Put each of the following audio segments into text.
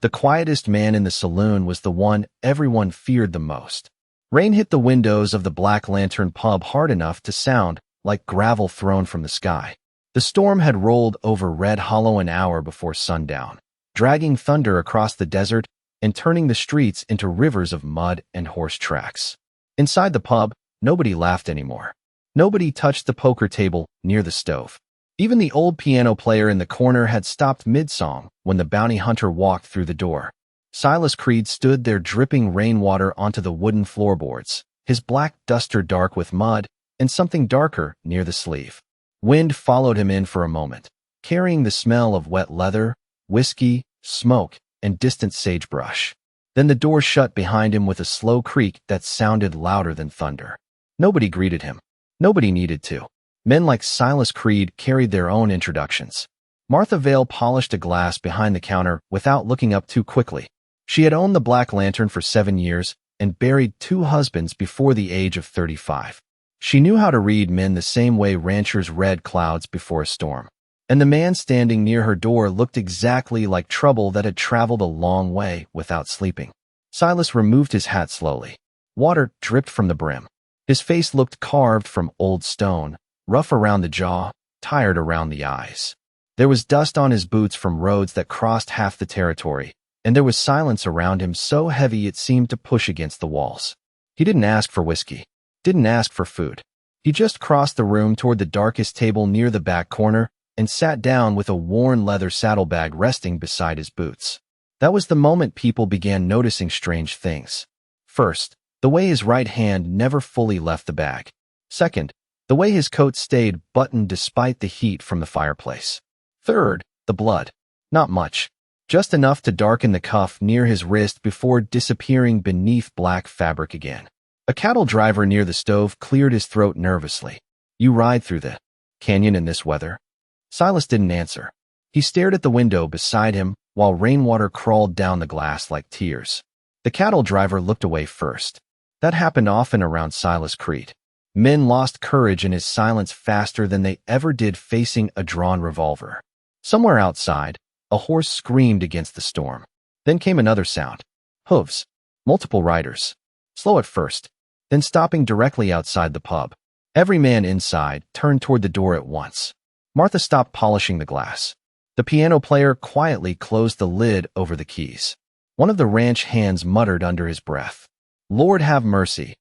The quietest man in the saloon was the one everyone feared the most. Rain hit the windows of the Black Lantern pub hard enough to sound like gravel thrown from the sky. The storm had rolled over Red Hollow an hour before sundown, dragging thunder across the desert and turning the streets into rivers of mud and horse tracks. Inside the pub, nobody laughed anymore. Nobody touched the poker table near the stove. Even the old piano player in the corner had stopped mid-song when the bounty hunter walked through the door. Silas Creed stood there dripping rainwater onto the wooden floorboards, his black duster dark with mud and something darker near the sleeve. Wind followed him in for a moment, carrying the smell of wet leather, whiskey, smoke, and distant sagebrush. Then the door shut behind him with a slow creak that sounded louder than thunder. Nobody greeted him. Nobody needed to. Men like Silas Creed carried their own introductions. Martha Vale polished a glass behind the counter without looking up too quickly. She had owned the Black Lantern for 7 years and buried 2 husbands before the age of 35. She knew how to read men the same way ranchers read clouds before a storm. And the man standing near her door looked exactly like trouble that had traveled a long way without sleeping. Silas removed his hat slowly. Water dripped from the brim. His face looked carved from old stone, rough around the jaw, tired around the eyes. There was dust on his boots from roads that crossed half the territory, and there was silence around him so heavy it seemed to push against the walls. He didn't ask for whiskey, didn't ask for food. He just crossed the room toward the darkest table near the back corner and sat down with a worn leather saddlebag resting beside his boots. That was the moment people began noticing strange things. First, the way his right hand never fully left the bag. Second, the way his coat stayed buttoned despite the heat from the fireplace. Third, the blood. Not much. Just enough to darken the cuff near his wrist before disappearing beneath black fabric again. A cattle driver near the stove cleared his throat nervously. "You ride through the canyon in this weather?" Silas didn't answer. He stared at the window beside him while rainwater crawled down the glass like tears. The cattle driver looked away first. That happened often around Silas Creed. Men lost courage in his silence faster than they ever did facing a drawn revolver. Somewhere outside, a horse screamed against the storm. Then came another sound. Hooves. Multiple riders. Slow at first, then stopping directly outside the pub. Every man inside turned toward the door at once. Martha stopped polishing the glass. The piano player quietly closed the lid over the keys. One of the ranch hands muttered under his breath, "Lord have mercy."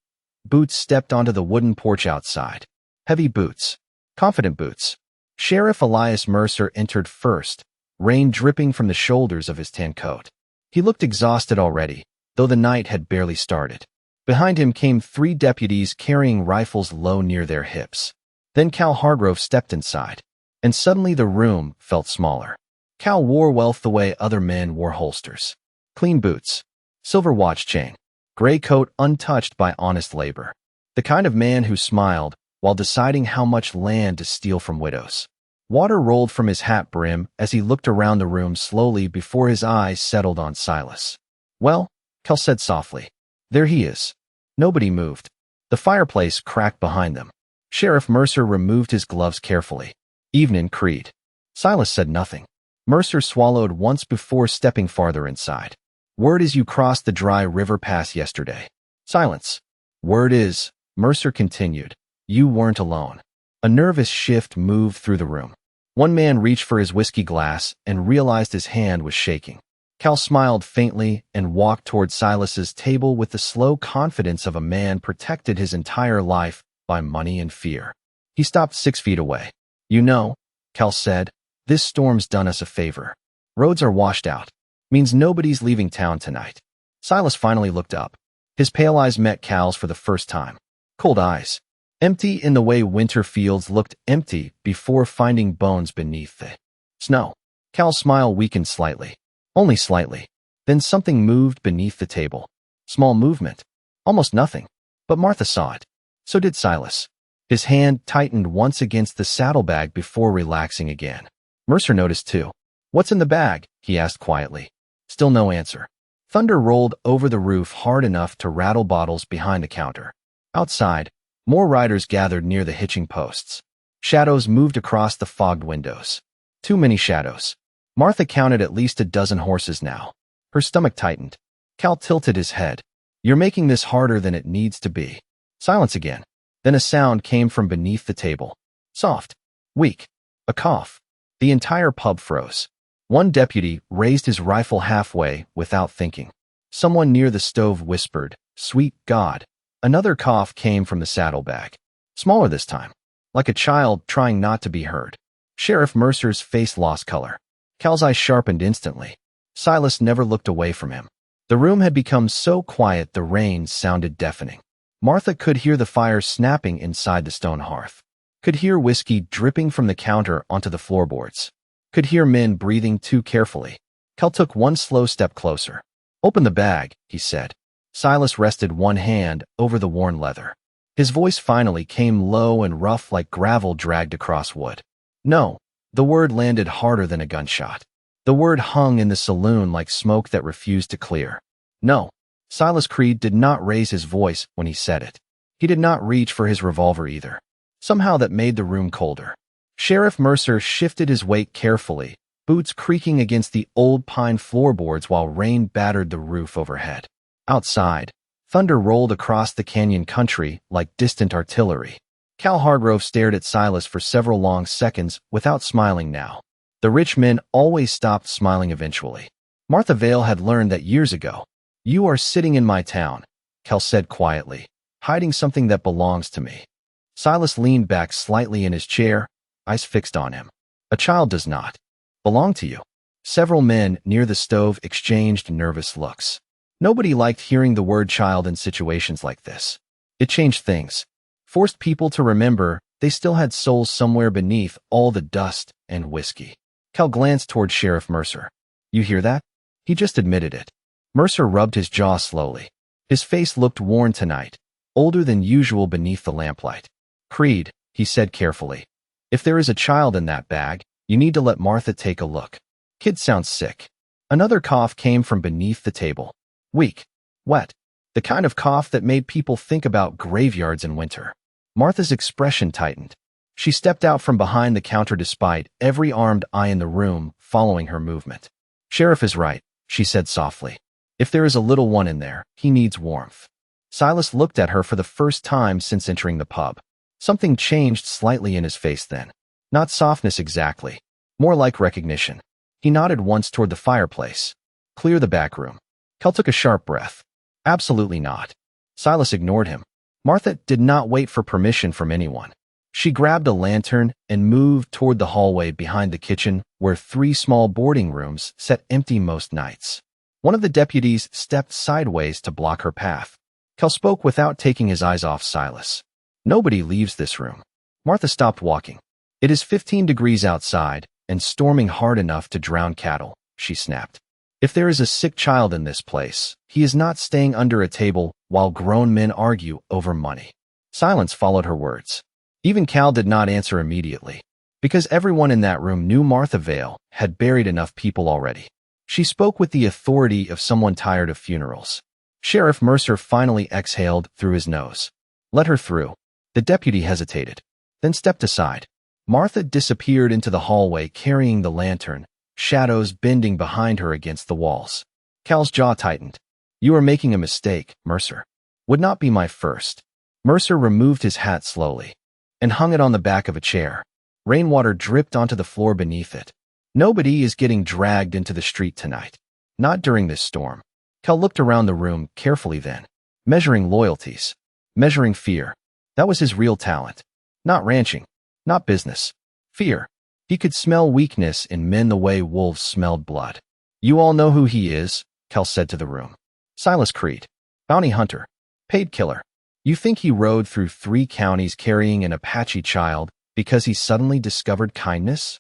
Boots stepped onto the wooden porch outside. Heavy boots. Confident boots. Sheriff Elias Mercer entered first, rain dripping from the shoulders of his tan coat. He looked exhausted already, though the night had barely started. Behind him came 3 deputies carrying rifles low near their hips. Then Cal Hargrove stepped inside, and suddenly the room felt smaller. Cal wore wealth the way other men wore holsters. Clean boots. Silver watch chain. Gray coat untouched by honest labor. The kind of man who smiled while deciding how much land to steal from widows. Water rolled from his hat brim as he looked around the room slowly before his eyes settled on Silas. "Well," Cal said softly, "there he is." Nobody moved. The fireplace cracked behind them. Sheriff Mercer removed his gloves carefully. "Evening, Creed." Silas said nothing. Mercer swallowed once before stepping farther inside. "Word is you crossed the dry river pass yesterday." Silence. "Word is," Mercer continued, "you weren't alone." A nervous shift moved through the room. One man reached for his whiskey glass and realized his hand was shaking. Cal smiled faintly and walked toward Silas's table with the slow confidence of a man protected his entire life by money and fear. He stopped 6 feet away. "You know," Cal said, "this storm's done us a favor. Roads are washed out. Means nobody's leaving town tonight." Silas finally looked up. His pale eyes met Cal's for the first time. Cold eyes. Empty in the way winter fields looked empty before finding bones beneath the snow. Cal's smile weakened slightly. Only slightly. Then something moved beneath the table. Small movement. Almost nothing. But Martha saw it. So did Silas. His hand tightened once against the saddlebag before relaxing again. Mercer noticed too. "What's in the bag?" he asked quietly. Still no answer. Thunder rolled over the roof hard enough to rattle bottles behind the counter. Outside, more riders gathered near the hitching posts. Shadows moved across the fogged windows. Too many shadows. Martha counted at least a dozen horses now. Her stomach tightened. Cal tilted his head. You're making this harder than it needs to be. Silence again. Then a sound came from beneath the table. Soft. Weak. A cough. The entire pub froze. One deputy raised his rifle halfway without thinking. Someone near the stove whispered, "Sweet God." Another cough came from the saddlebag. Smaller this time. Like a child trying not to be heard. Sheriff Mercer's face lost color. Cal's eyes sharpened instantly. Silas never looked away from him. The room had become so quiet the rain sounded deafening. Martha could hear the fire snapping inside the stone hearth. Could hear whiskey dripping from the counter onto the floorboards. Could hear men breathing too carefully. Cal took one slow step closer. "Open the bag," he said. Silas rested one hand over the worn leather. His voice finally came low and rough like gravel dragged across wood. "No." The word landed harder than a gunshot. The word hung in the saloon like smoke that refused to clear. "No." Silas Creed did not raise his voice when he said it. He did not reach for his revolver either. Somehow that made the room colder. Sheriff Mercer shifted his weight carefully, boots creaking against the old pine floorboards while rain battered the roof overhead. Outside, thunder rolled across the canyon country like distant artillery. Cal Hargrove stared at Silas for several long seconds without smiling now. The rich men always stopped smiling eventually. Martha Vale had learned that years ago. "You are sitting in my town," Cal said quietly, "hiding something that belongs to me." Silas leaned back slightly in his chair, eyes fixed on him. "A child does not belong to you." Several men near the stove exchanged nervous looks. Nobody liked hearing the word child in situations like this. It changed things. Forced people to remember they still had souls somewhere beneath all the dust and whiskey. Cal glanced toward Sheriff Mercer. "You hear that?" He just admitted it. Mercer rubbed his jaw slowly. His face looked worn tonight, older than usual beneath the lamplight. "Creed," he said carefully, "if there is a child in that bag, you need to let Martha take a look. Kid sounds sick." Another cough came from beneath the table. Weak. Wet. The kind of cough that made people think about graveyards in winter. Martha's expression tightened. She stepped out from behind the counter despite every armed eye in the room following her movement. "Sheriff is right," she said softly. "If there is a little one in there, he needs warmth." Silas looked at her for the first time since entering the pub. Something changed slightly in his face then. Not softness exactly. More like recognition. He nodded once toward the fireplace. "Clear the back room." Cal took a sharp breath. "Absolutely not." Silas ignored him. Martha did not wait for permission from anyone. She grabbed a lantern and moved toward the hallway behind the kitchen where 3 small boarding rooms sat empty most nights. One of the deputies stepped sideways to block her path. Cal spoke without taking his eyes off Silas. "Nobody leaves this room." Martha stopped walking. "It is 15 degrees outside and storming hard enough to drown cattle," she snapped. "If there is a sick child in this place, he is not staying under a table while grown men argue over money." Silence followed her words. Even Cal did not answer immediately, because everyone in that room knew Martha Vale had buried enough people already. She spoke with the authority of someone tired of funerals. Sheriff Mercer finally exhaled through his nose. "Let her through." The deputy hesitated, then stepped aside. Martha disappeared into the hallway carrying the lantern, shadows bending behind her against the walls. Cal's jaw tightened. "You are making a mistake, Mercer." "Would not be my first." Mercer removed his hat slowly and hung it on the back of a chair. Rainwater dripped onto the floor beneath it. "Nobody is getting dragged into the street tonight. Not during this storm." Cal looked around the room carefully then, measuring loyalties, measuring fear. That was his real talent. Not ranching, not business. Fear. He could smell weakness in men the way wolves smelled blood. "You all know who he is," Cal said to the room. "Silas Creed. Bounty hunter. Paid killer. You think he rode through 3 counties carrying an Apache child because he suddenly discovered kindness?"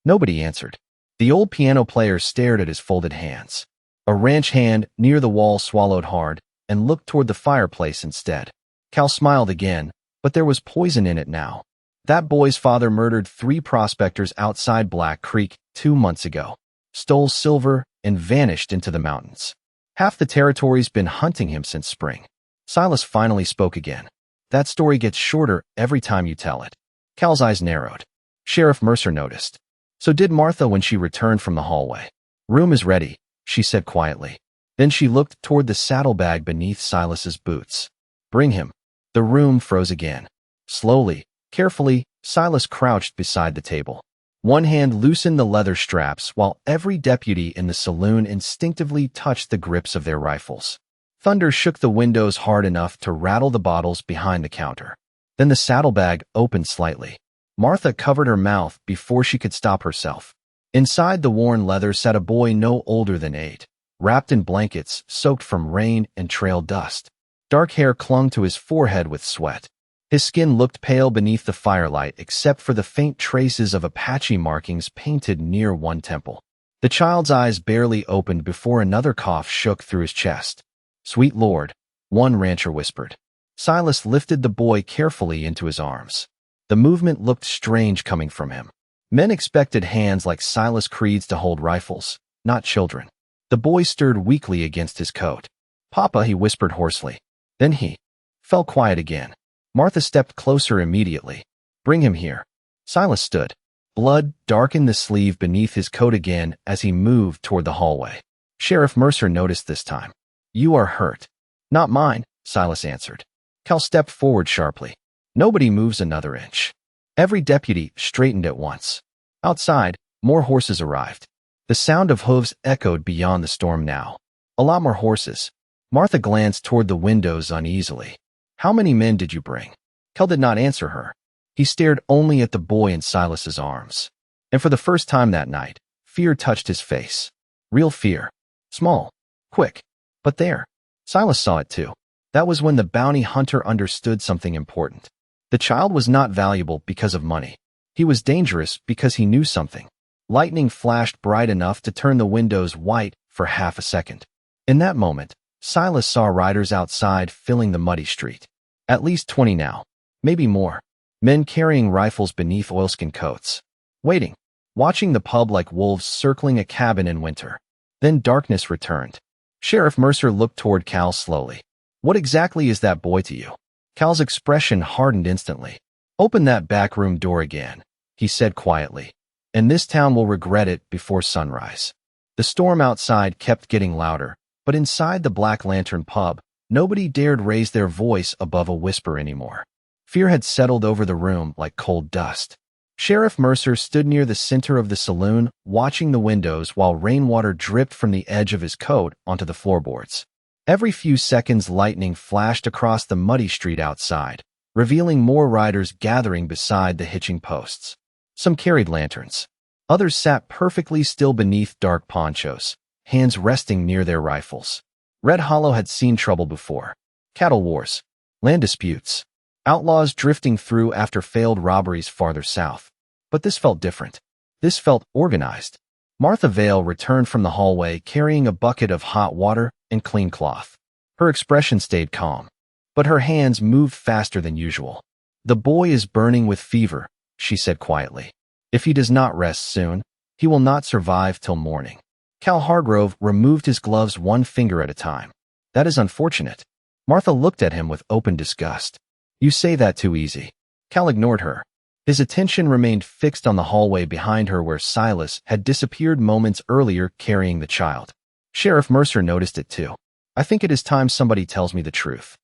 Nobody answered. The old piano player stared at his folded hands. A ranch hand near the wall swallowed hard and looked toward the fireplace instead. Cal smiled again, but there was poison in it now. That boy's father murdered 3 prospectors outside Black Creek 2 months ago, stole silver, and vanished into the mountains. Half the territory's been hunting him since spring. Silas finally spoke again. "That story gets shorter every time you tell it." Cal's eyes narrowed. Sheriff Mercer noticed. So did Martha when she returned from the hallway. "Room is ready," she said quietly. Then she looked toward the saddlebag beneath Silas's boots. Bring him. The room froze again. Slowly, carefully, Silas crouched beside the table. One hand loosened the leather straps while every deputy in the saloon instinctively touched the grips of their rifles. Thunder shook the windows hard enough to rattle the bottles behind the counter. Then the saddlebag opened slightly. Martha covered her mouth before she could stop herself. Inside the worn leather sat a boy no older than 8, wrapped in blankets soaked from rain and trail dust. Dark hair clung to his forehead with sweat. His skin looked pale beneath the firelight except for the faint traces of Apache markings painted near one temple. The child's eyes barely opened before another cough shook through his chest. "Sweet Lord," one rancher whispered. Silas lifted the boy carefully into his arms. The movement looked strange coming from him. Men expected hands like Silas Creed's to hold rifles, not children. The boy stirred weakly against his coat. "Papa," he whispered hoarsely. Then he fell quiet again. Martha stepped closer immediately. "Bring him here." Silas stood. Blood darkened the sleeve beneath his coat again as he moved toward the hallway. Sheriff Mercer noticed this time. "You are hurt." "Not mine," Silas answered. Cal stepped forward sharply. Nobody moves another inch. Every deputy straightened at once. Outside, more horses arrived. The sound of hooves echoed beyond the storm now. A lot more horses. Martha glanced toward the windows uneasily. "How many men did you bring?" Cal did not answer her. He stared only at the boy in Silas's arms. And for the first time that night, fear touched his face. Real fear. Small. Quick. But there. Silas saw it too. That was when the bounty hunter understood something important. The child was not valuable because of money. He was dangerous because he knew something. Lightning flashed bright enough to turn the windows white for half a second. In that moment, Silas saw riders outside filling the muddy street. At least 20 now. Maybe more. Men carrying rifles beneath oilskin coats. Waiting. Watching the pub like wolves circling a cabin in winter. Then darkness returned. Sheriff Mercer looked toward Cal slowly. "What exactly is that boy to you?" Cal's expression hardened instantly. "Open that back room door again," he said quietly, "and this town will regret it before sunrise." The storm outside kept getting louder, but inside the Black Lantern pub, nobody dared raise their voice above a whisper anymore. Fear had settled over the room like cold dust. Sheriff Mercer stood near the center of the saloon, watching the windows while rainwater dripped from the edge of his coat onto the floorboards. Every few seconds, lightning flashed across the muddy street outside, revealing more riders gathering beside the hitching posts. Some carried lanterns. Others sat perfectly still beneath dark ponchos, hands resting near their rifles. Red Hollow had seen trouble before. Cattle wars, land disputes, outlaws drifting through after failed robberies farther south. But this felt different. This felt organized. Martha Vale returned from the hallway carrying a bucket of hot water and clean cloth. Her expression stayed calm, but her hands moved faster than usual. "The boy is burning with fever," she said quietly. "If he does not rest soon, he will not survive till morning." Cal Hargrove removed his gloves one finger at a time. "That is unfortunate." Martha looked at him with open disgust. "You say that too easy." Cal ignored her. His attention remained fixed on the hallway behind her where Silas had disappeared moments earlier carrying the child. Sheriff Mercer noticed it too. "I think it is time somebody tells me the truth."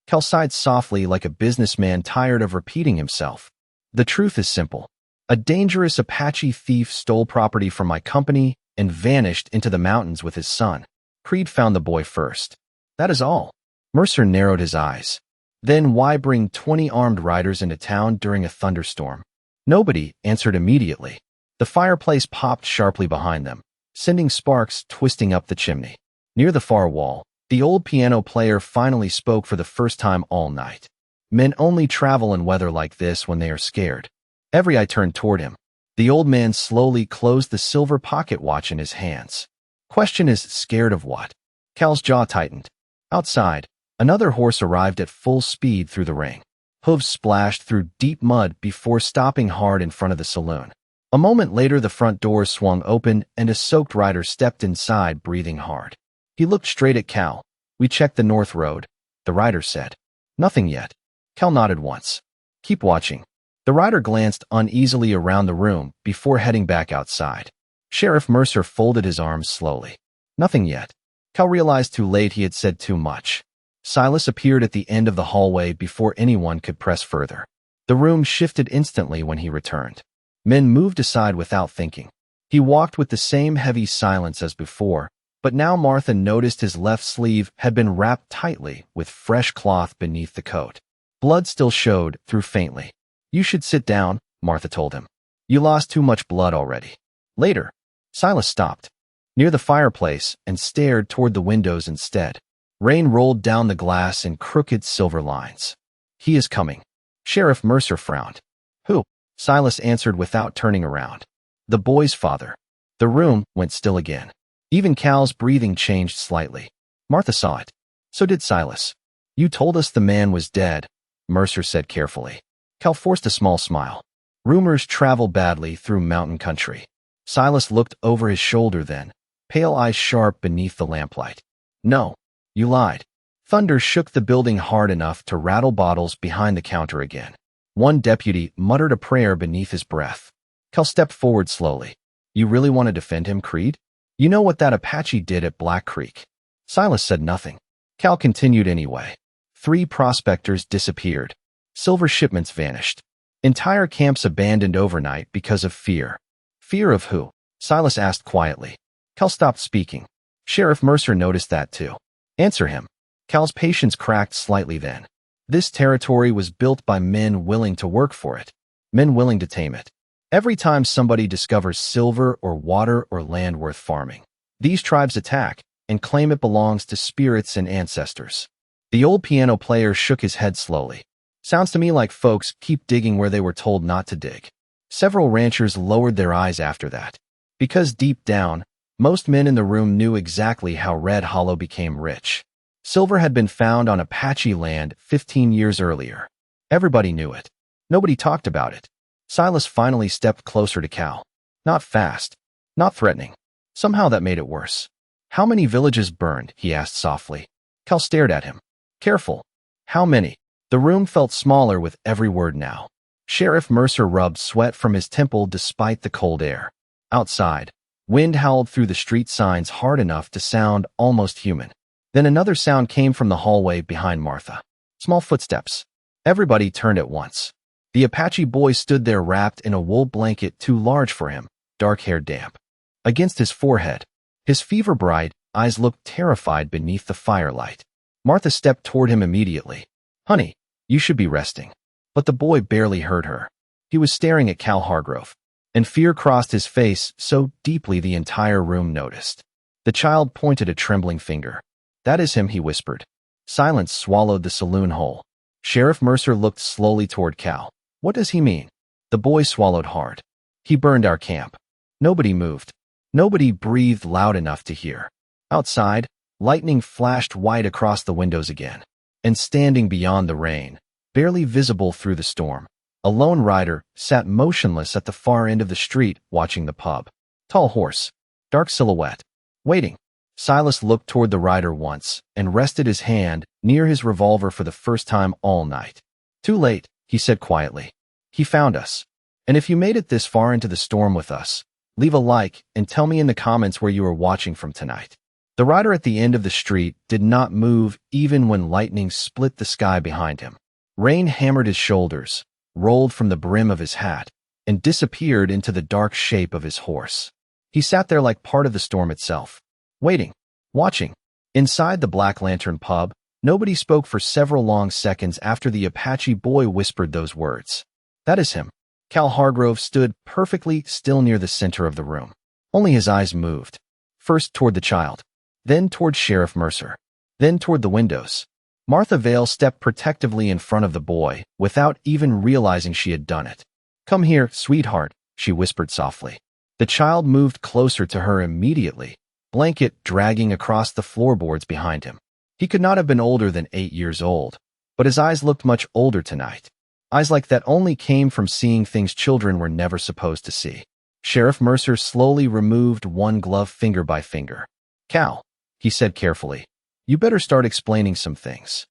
Cal sighed softly like a businessman tired of repeating himself. "The truth is simple. A dangerous Apache thief stole property from my company and vanished into the mountains with his son. Creed found the boy first. That is all." Mercer narrowed his eyes. "Then why bring 20 armed riders into town during a thunderstorm?" Nobody answered immediately. The fireplace popped sharply behind them, sending sparks twisting up the chimney. Near the far wall, the old piano player finally spoke for the first time all night. "Men only travel in weather like this when they are scared." Every eye turned toward him. The old man slowly closed the silver pocket watch in his hands. "Question is, scared of what?" Cal's jaw tightened. Outside, another horse arrived at full speed through the ring. Hooves splashed through deep mud before stopping hard in front of the saloon. A moment later, the front door swung open and a soaked rider stepped inside, breathing hard. He looked straight at Cal. "We checked the north road," the rider said. "Nothing yet." Cal nodded once. "Keep watching." The rider glanced uneasily around the room before heading back outside. Sheriff Mercer folded his arms slowly. Nothing yet. Cal realized too late he had said too much. Silas appeared at the end of the hallway before anyone could press further. The room shifted instantly when he returned. Men moved aside without thinking. He walked with the same heavy silence as before, but now Martha noticed his left sleeve had been wrapped tightly with fresh cloth beneath the coat. Blood still showed through faintly. "You should sit down," Martha told him. "You lost too much blood already." Later, Silas stopped near the fireplace and stared toward the windows instead. Rain rolled down the glass in crooked silver lines. "He is coming." Sheriff Mercer frowned. "Who?" Silas answered without turning around. "The boy's father." The room went still again. Even Cal's breathing changed slightly. Martha saw it. So did Silas. "You told us the man was dead," Mercer said carefully. Cal forced a small smile. "Rumors travel badly through mountain country." Silas looked over his shoulder then, pale eyes sharp beneath the lamplight. "No, you lied." Thunder shook the building hard enough to rattle bottles behind the counter again. One deputy muttered a prayer beneath his breath. Cal stepped forward slowly. "You really want to defend him, Creed? You know what that Apache did at Black Creek?" Silas said nothing. Cal continued anyway. 3 prospectors disappeared. Silver shipments vanished. Entire camps abandoned overnight because of fear. "Fear of who?" Silas asked quietly. Cal stopped speaking. Sheriff Mercer noticed that too. "Answer him." Cal's patience cracked slightly then. This territory was built by men willing to work for it, men willing to tame it. Every time somebody discovers silver or water or land worth farming, these tribes attack and claim it belongs to spirits and ancestors. The old piano player shook his head slowly. "Sounds to me like folks keep digging where they were told not to dig." Several ranchers lowered their eyes after that. Because deep down, most men in the room knew exactly how Red Hollow became rich. Silver had been found on Apache land 15 years earlier. Everybody knew it. Nobody talked about it. Silas finally stepped closer to Cal. Not fast. Not threatening. Somehow that made it worse. "How many villages burned?" he asked softly. Cal stared at him. "Careful. How many?" The room felt smaller with every word now. Sheriff Mercer rubbed sweat from his temple despite the cold air. Outside, wind howled through the street signs hard enough to sound almost human. Then another sound came from the hallway behind Martha. Small footsteps. Everybody turned at once. The Apache boy stood there wrapped in a wool blanket too large for him, dark hair damp against his forehead. His fever-bright eyes looked terrified beneath the firelight. Martha stepped toward him immediately. "Honey, you should be resting." But the boy barely heard her. He was staring at Cal Hargrove, and fear crossed his face so deeply the entire room noticed. The child pointed a trembling finger. "That is him," he whispered. Silence swallowed the saloon whole. Sheriff Mercer looked slowly toward Cal. "What does he mean?" The boy swallowed hard. "He burned our camp." Nobody moved. Nobody breathed loud enough to hear. Outside, lightning flashed white across the windows again. And standing beyond the rain, barely visible through the storm, a lone rider sat motionless at the far end of the street watching the pub. Tall horse, dark silhouette, waiting. Silas looked toward the rider once and rested his hand near his revolver for the first time all night. "Too late," he said quietly. "He found us. And if you made it this far into the storm with us, leave a like and tell me in the comments where you are watching from tonight." The rider at the end of the street did not move even when lightning split the sky behind him. Rain hammered his shoulders, rolled from the brim of his hat, and disappeared into the dark shape of his horse. He sat there like part of the storm itself, waiting, watching. Inside the Black Lantern pub, nobody spoke for several long seconds after the Apache boy whispered those words. "That is him." Cal Hargrove stood perfectly still near the center of the room. Only his eyes moved, first toward the child, then toward Sheriff Mercer, then toward the windows. Martha Vale stepped protectively in front of the boy without even realizing she had done it. "Come here, sweetheart," she whispered softly. The child moved closer to her immediately, blanket dragging across the floorboards behind him. He could not have been older than 8 years old, but his eyes looked much older tonight. Eyes like that only came from seeing things children were never supposed to see. Sheriff Mercer slowly removed one glove finger by finger. "Cal," he said carefully, "you better start explaining some things."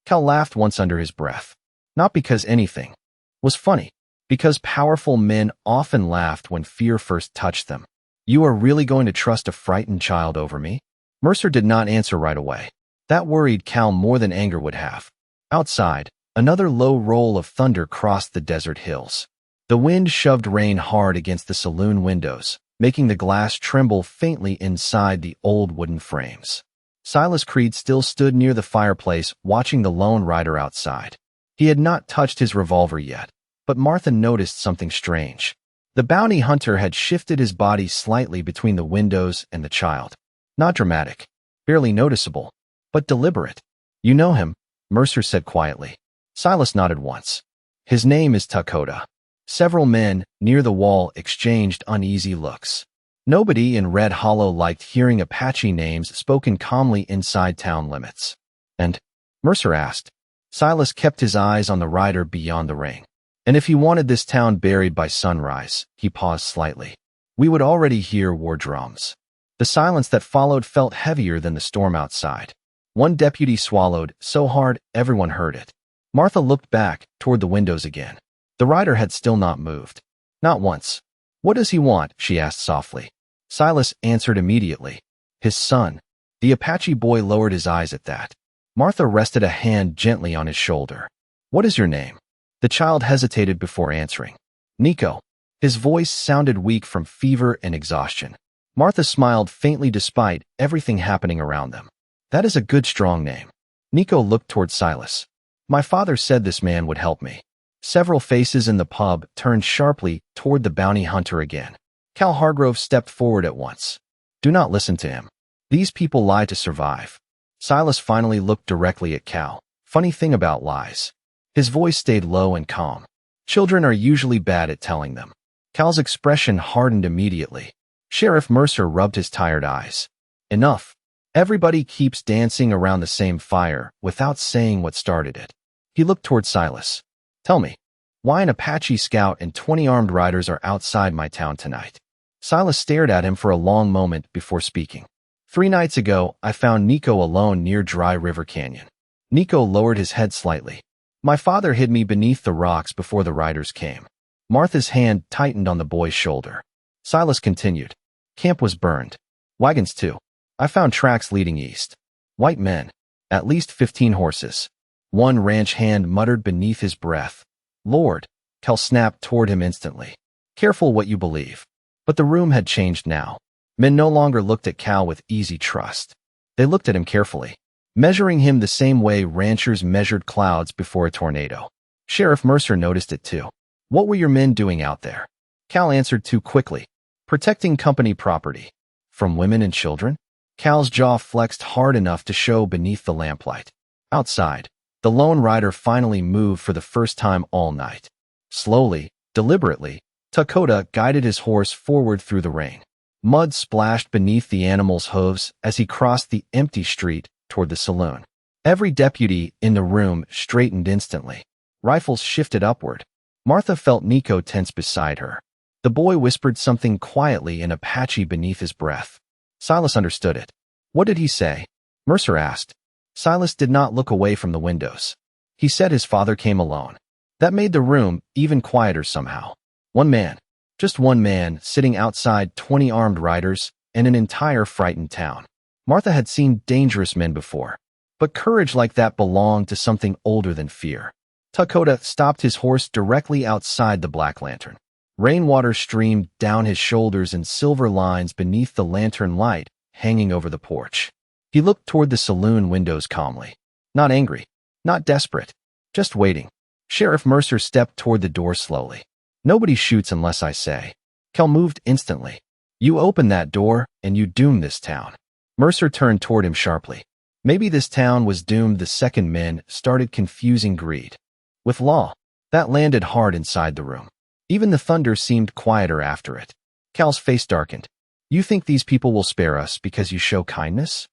Cal laughed once under his breath. Not because anything was funny, because powerful men often laughed when fear first touched them. "You are really going to trust a frightened child over me?" Mercer did not answer right away. That worried Cal more than anger would have. Outside, another low roll of thunder crossed the desert hills. The wind shoved rain hard against the saloon windows, making the glass tremble faintly inside the old wooden frames. Silas Creed still stood near the fireplace, watching the lone rider outside. He had not touched his revolver yet, but Martha noticed something strange. The bounty hunter had shifted his body slightly between the windows and the child. Not dramatic, barely noticeable, but deliberate. "You know him," Mercer said quietly. Silas nodded once. "His name is Dakota." Several men, near the wall, exchanged uneasy looks. Nobody in Red Hollow liked hearing Apache names spoken calmly inside town limits. "And?" Mercer asked. Silas kept his eyes on the rider beyond the ring. "And if he wanted this town buried by sunrise," he paused slightly, "we would already hear war drums." The silence that followed felt heavier than the storm outside. One deputy swallowed so hard everyone heard it. Martha looked back toward the windows again. The rider had still not moved. Not once. "What does he want?" she asked softly. Silas answered immediately. "His son." The Apache boy lowered his eyes at that. Martha rested a hand gently on his shoulder. "What is your name?" The child hesitated before answering. "Nico." His voice sounded weak from fever and exhaustion. Martha smiled faintly despite everything happening around them. "That is a good strong name." Nico looked toward Silas. "My father said this man would help me." Several faces in the pub turned sharply toward the bounty hunter again. Cal Hargrove stepped forward at once. "Do not listen to him. These people lie to survive." Silas finally looked directly at Cal. "Funny thing about lies." His voice stayed low and calm. "Children are usually bad at telling them." Cal's expression hardened immediately. Sheriff Mercer rubbed his tired eyes. "Enough. Everybody keeps dancing around the same fire without saying what started it." He looked toward Silas. "Tell me, why an Apache scout and 20 armed riders are outside my town tonight?" Silas stared at him for a long moment before speaking. 3 nights ago, I found Nico alone near Dry River Canyon." Nico lowered his head slightly. "My father hid me beneath the rocks before the riders came." Martha's hand tightened on the boy's shoulder. Silas continued. "Camp was burned. Wagons too. I found tracks leading east. White men. At least 15 horses." One ranch hand muttered beneath his breath. "Lord." Cal snapped toward him instantly. "Careful what you believe." But the room had changed now. Men no longer looked at Cal with easy trust. They looked at him carefully, measuring him the same way ranchers measured clouds before a tornado. Sheriff Mercer noticed it too. "What were your men doing out there?" Cal answered too quickly. "Protecting company property." "From women and children?" Cal's jaw flexed hard enough to show beneath the lamplight. Outside, the lone rider finally moved for the first time all night. Slowly, deliberately, Dakota guided his horse forward through the rain. Mud splashed beneath the animal's hooves as he crossed the empty street toward the saloon. Every deputy in the room straightened instantly. Rifles shifted upward. Martha felt Nico tense beside her. The boy whispered something quietly in Apache beneath his breath. Silas understood it. "What did he say?" Mercer asked. Silas did not look away from the windows. "He said his father came alone." That made the room even quieter somehow. One man, just one man, sitting outside 20 armed riders and an entire frightened town. Martha had seen dangerous men before, but courage like that belonged to something older than fear. Dakota stopped his horse directly outside the black lantern. Rainwater streamed down his shoulders in silver lines beneath the lantern light hanging over the porch. He looked toward the saloon windows calmly. Not angry, not desperate, just waiting. Sheriff Mercer stepped toward the door slowly. "Nobody shoots unless I say." Cal moved instantly. "You open that door, and you doom this town." Mercer turned toward him sharply. Maybe this town was doomed. The second men started confusing greed with law. That landed hard inside the room. Even the thunder seemed quieter after it. Cal's face darkened. "You think these people will spare us because you show kindness?"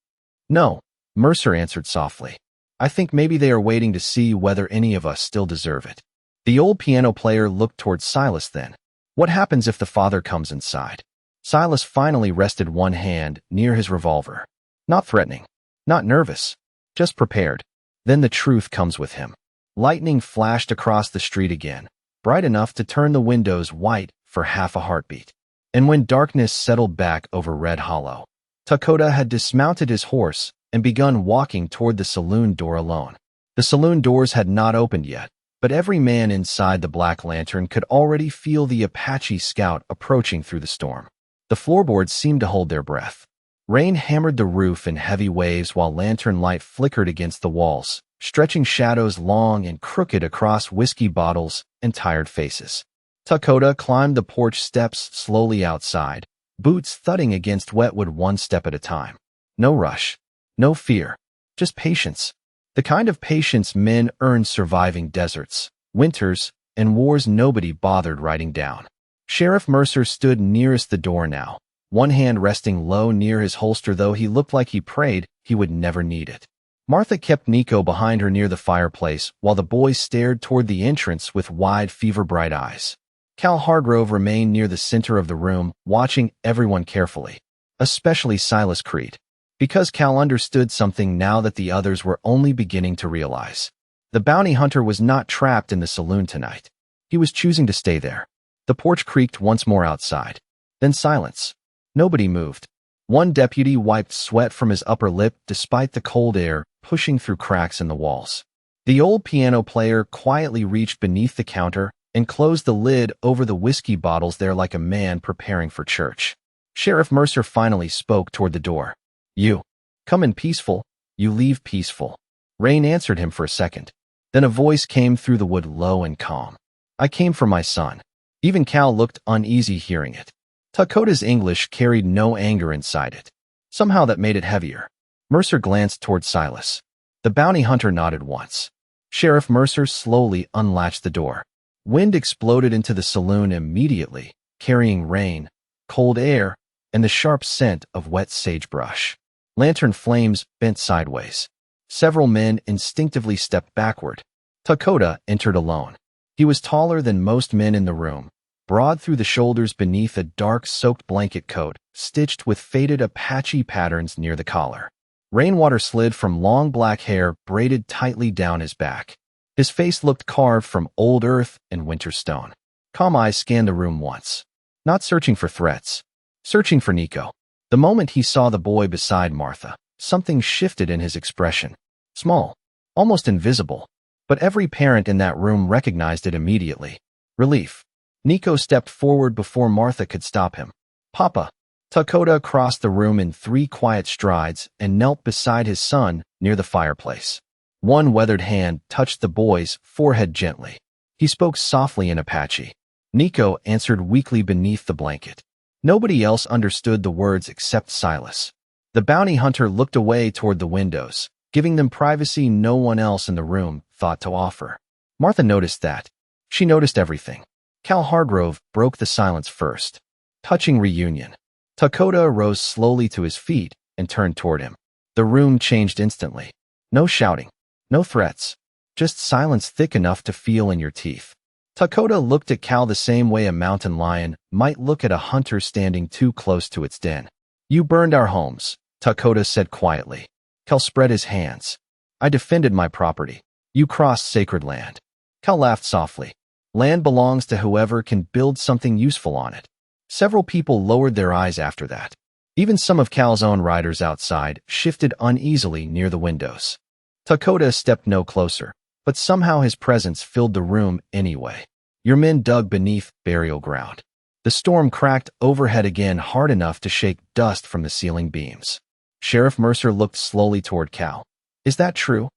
"No," Mercer answered softly. "I think maybe they are waiting to see whether any of us still deserve it." The old piano player looked toward Silas then. "What happens if the father comes inside?" Silas finally rested one hand near his revolver. Not threatening, not nervous, just prepared. Then the truth comes with him. Lightning flashed across the street again, bright enough to turn the windows white for half a heartbeat. And when darkness settled back over Red Hollow, Dakota had dismounted his horse and begun walking toward the saloon door alone. The saloon doors had not opened yet, but every man inside the Black Lantern could already feel the Apache scout approaching through the storm. The floorboards seemed to hold their breath. Rain hammered the roof in heavy waves while lantern light flickered against the walls, stretching shadows long and crooked across whiskey bottles and tired faces. Dakota climbed the porch steps slowly outside, boots thudding against wetwood one step at a time. No rush, no fear, just patience. The kind of patience men earn surviving deserts, winters, and wars nobody bothered writing down. Sheriff Mercer stood nearest the door now, one hand resting low near his holster, though he looked like he prayed he would never need it. Martha kept Nico behind her near the fireplace while the boys stared toward the entrance with wide, fever-bright eyes. Cal Hargrove remained near the center of the room, watching everyone carefully, especially Silas Creed, because Cal understood something now that the others were only beginning to realize. The bounty hunter was not trapped in the saloon tonight. He was choosing to stay there. The porch creaked once more outside. Then silence. Nobody moved. One deputy wiped sweat from his upper lip despite the cold air pushing through cracks in the walls. The old piano player quietly reached beneath the counter and closed the lid over the whiskey bottles there like a man preparing for church. Sheriff Mercer finally spoke toward the door. "You come in peaceful, you leave peaceful." Rain answered him for a second. Then a voice came through the wood, low and calm. "I came for my son." Even Cal looked uneasy hearing it. Dakota's English carried no anger inside it. Somehow that made it heavier. Mercer glanced toward Silas. The bounty hunter nodded once. Sheriff Mercer slowly unlatched the door. Wind exploded into the saloon immediately, carrying rain, cold air, and the sharp scent of wet sagebrush. Lantern flames bent sideways. Several men instinctively stepped backward. Dakota entered alone. He was taller than most men in the room, broad through the shoulders beneath a dark soaked blanket coat, stitched with faded Apache patterns near the collar. Rainwater slid from long black hair braided tightly down his back. His face looked carved from old earth and winter stone. Calm eyes scanned the room once, not searching for threats, searching for Nico. The moment he saw the boy beside Martha, something shifted in his expression. Small, almost invisible, but every parent in that room recognized it immediately. Relief. Nico stepped forward before Martha could stop him. "Papa." Dakota crossed the room in 3 quiet strides and knelt beside his son near the fireplace. One weathered hand touched the boy's forehead gently. He spoke softly in Apache. Nico answered weakly beneath the blanket. Nobody else understood the words except Silas. The bounty hunter looked away toward the windows, giving them privacy no one else in the room thought to offer. Martha noticed that. She noticed everything. Cal Hargrove broke the silence first. Touching reunion. Dakota rose slowly to his feet and turned toward him. The room changed instantly. No shouting. No threats. Just silence thick enough to feel in your teeth. Dakota looked at Cal the same way a mountain lion might look at a hunter standing too close to its den. "You burned our homes," Dakota said quietly. Cal spread his hands. "I defended my property. You crossed sacred land." Cal laughed softly. "Land belongs to whoever can build something useful on it." Several people lowered their eyes after that. Even some of Cal's own riders outside shifted uneasily near the windows. Dakota stepped no closer, but somehow his presence filled the room anyway. Your men dug beneath burial ground. The storm cracked overhead again hard enough to shake dust from the ceiling beams. Sheriff Mercer looked slowly toward Cal. "Is that true?"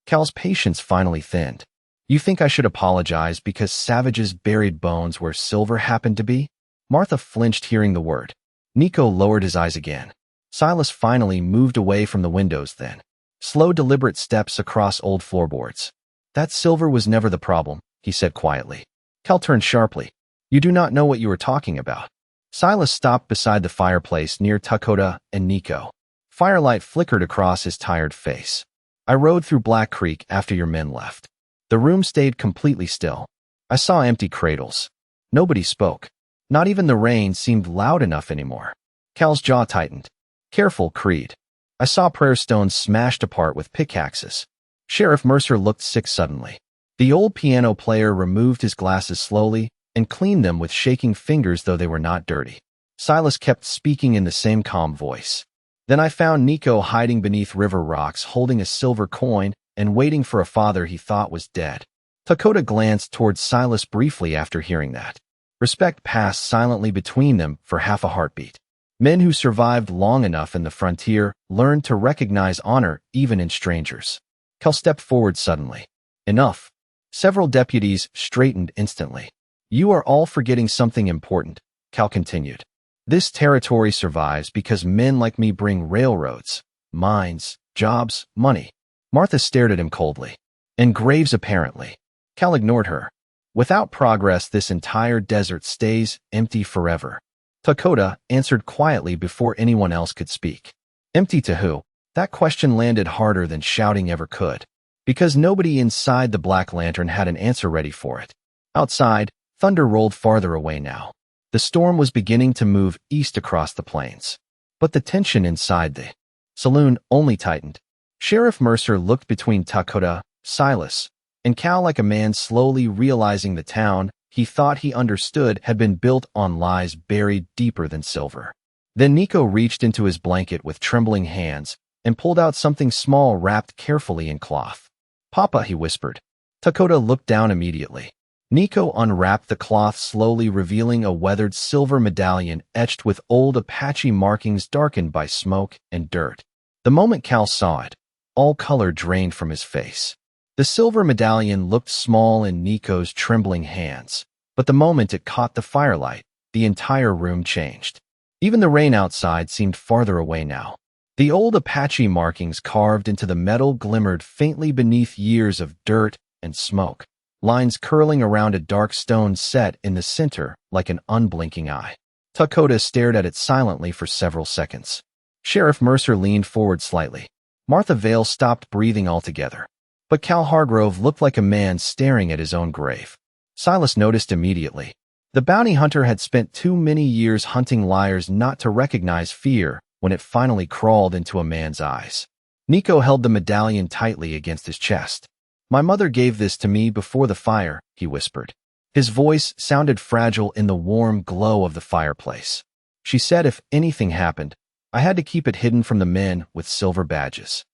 Cal's patience finally thinned. "You think I should apologize because savages buried bones where silver happened to be?" Martha flinched hearing the word. Nico lowered his eyes again. Silas finally moved away from the windows then. Slow, deliberate steps across old floorboards. "That silver was never the problem," he said quietly. Cal turned sharply. "You do not know what you are talking about." Silas stopped beside the fireplace near Dakota and Nico. Firelight flickered across his tired face. "I rode through Black Creek after your men left. The room stayed completely still. I saw empty cradles. Nobody spoke. Not even the rain seemed loud enough anymore." Cal's jaw tightened. "Careful, Creed. I saw prayer stones smashed apart with pickaxes." Sheriff Mercer looked sick suddenly. The old piano player removed his glasses slowly and cleaned them with shaking fingers, though they were not dirty. Silas kept speaking in the same calm voice. Then I found Nico hiding beneath river rocks, holding a silver coin and waiting for a father he thought was dead. Dakota glanced towards Silas briefly after hearing that. Respect passed silently between them for half a heartbeat. Men who survived long enough in the frontier learned to recognize honor even in strangers. Cal stepped forward suddenly. Enough. Several deputies straightened instantly. You are all forgetting something important, Cal continued. This territory survives because men like me bring railroads, mines, jobs, money. Martha stared at him coldly. And graves apparently. Cal ignored her. Without progress, this entire desert stays empty forever. Dakota answered quietly before anyone else could speak. Empty to who? That question landed harder than shouting ever could. Because nobody inside the Black Lantern had an answer ready for it. Outside, thunder rolled farther away now. The storm was beginning to move east across the plains. But the tension inside the saloon only tightened. Sheriff Mercer looked between Dakota, Silas, and Cal like a man slowly realizing the town he thought he understood had been built on lies buried deeper than silver. Then Nico reached into his blanket with trembling hands and pulled out something small wrapped carefully in cloth. Papa, he whispered. Dakota looked down immediately. Nico unwrapped the cloth slowly, revealing a weathered silver medallion etched with old Apache markings darkened by smoke and dirt. The moment Cal saw it, all color drained from his face. The silver medallion looked small in Nico's trembling hands, but the moment it caught the firelight, the entire room changed. Even the rain outside seemed farther away now. The old Apache markings carved into the metal glimmered faintly beneath years of dirt and smoke, lines curling around a dark stone set in the center like an unblinking eye. Dakota stared at it silently for several seconds. Sheriff Mercer leaned forward slightly. Martha Vale stopped breathing altogether. But Cal Hargrove looked like a man staring at his own grave. Silas noticed immediately. The bounty hunter had spent too many years hunting liars not to recognize fear when it finally crawled into a man's eyes. Nico held the medallion tightly against his chest. My mother gave this to me before the fire, he whispered. His voice sounded fragile in the warm glow of the fireplace. She said if anything happened, I had to keep it hidden from the men with silver badges.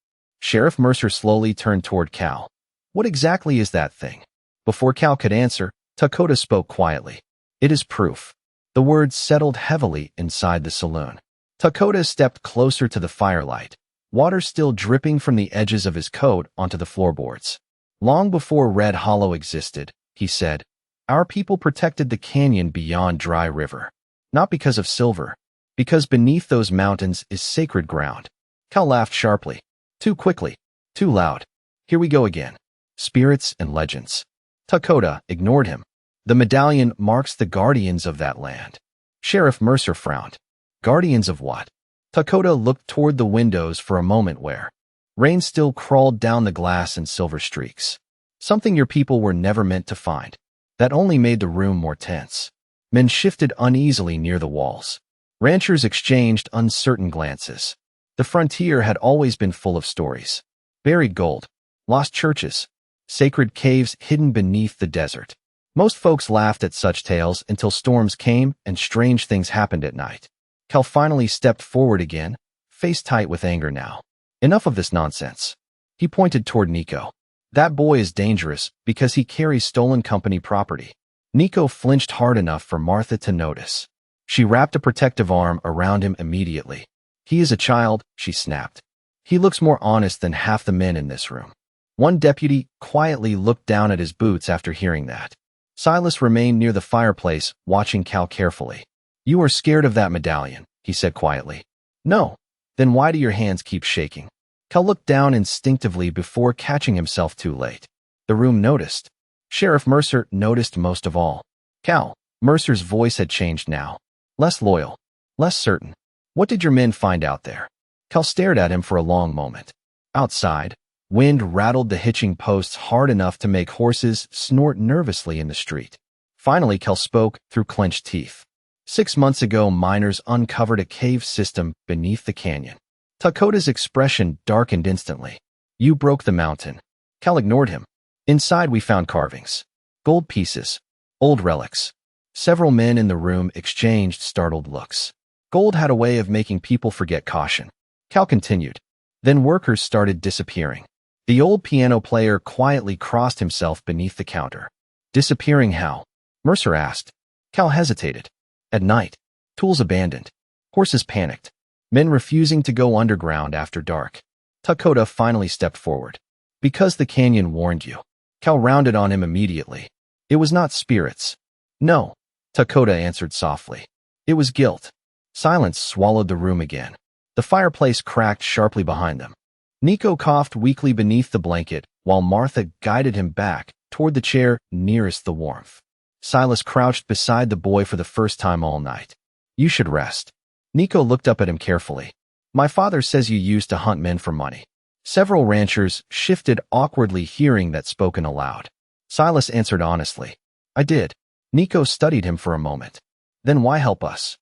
Sheriff Mercer slowly turned toward Cal. What exactly is that thing? Before Cal could answer, Dakota spoke quietly. It is proof. The words settled heavily inside the saloon. Dakota stepped closer to the firelight, water still dripping from the edges of his coat onto the floorboards. Long before Red Hollow existed, he said, our people protected the canyon beyond Dry River. Not because of silver, because beneath those mountains is sacred ground. Cal laughed sharply. Too quickly. Too loud. Here we go again. Spirits and legends. Dakota ignored him. The medallion marks the guardians of that land. Sheriff Mercer frowned. Guardians of what? Dakota looked toward the windows for a moment where rain still crawled down the glass in silver streaks. Something your people were never meant to find. That only made the room more tense. Men shifted uneasily near the walls. Ranchers exchanged uncertain glances. The frontier had always been full of stories. Buried gold, lost churches, sacred caves hidden beneath the desert. Most folks laughed at such tales until storms came and strange things happened at night. Cal finally stepped forward again, face tight with anger now. Enough of this nonsense. He pointed toward Nico. That boy is dangerous because he carries stolen company property. Nico flinched hard enough for Martha to notice. She wrapped a protective arm around him immediately. He is a child, she snapped. He looks more honest than half the men in this room. One deputy quietly looked down at his boots after hearing that. Silas remained near the fireplace, watching Cal carefully. You are scared of that medallion, he said quietly. No. Then why do your hands keep shaking? Cal looked down instinctively before catching himself too late. The room noticed. Sheriff Mercer noticed most of all. Cal, Mercer's voice had changed now. Less loyal. Less certain. What did your men find out there? Cal stared at him for a long moment. Outside, wind rattled the hitching posts hard enough to make horses snort nervously in the street. Finally, Cal spoke through clenched teeth. 6 months ago, miners uncovered a cave system beneath the canyon. Dakota's expression darkened instantly. You broke the mountain. Cal ignored him. Inside, we found carvings. Gold pieces. Old relics. Several men in the room exchanged startled looks. Gold had a way of making people forget caution. Cal continued. Then workers started disappearing. The old piano player quietly crossed himself beneath the counter. Disappearing how? Mercer asked. Cal hesitated. At night. Tools abandoned. Horses panicked. Men refusing to go underground after dark. Dakota finally stepped forward. Because the canyon warned you. Cal rounded on him immediately. It was not spirits. No, Dakota answered softly. It was guilt. Silence swallowed the room again. The fireplace cracked sharply behind them. Nico coughed weakly beneath the blanket, while Martha guided him back toward the chair nearest the warmth. Silas crouched beside the boy for the first time all night. You should rest. Nico looked up at him carefully. My father says you used to hunt men for money. Several ranchers shifted awkwardly, hearing that spoken aloud. Silas answered honestly. I did. Nico studied him for a moment. Then why help us?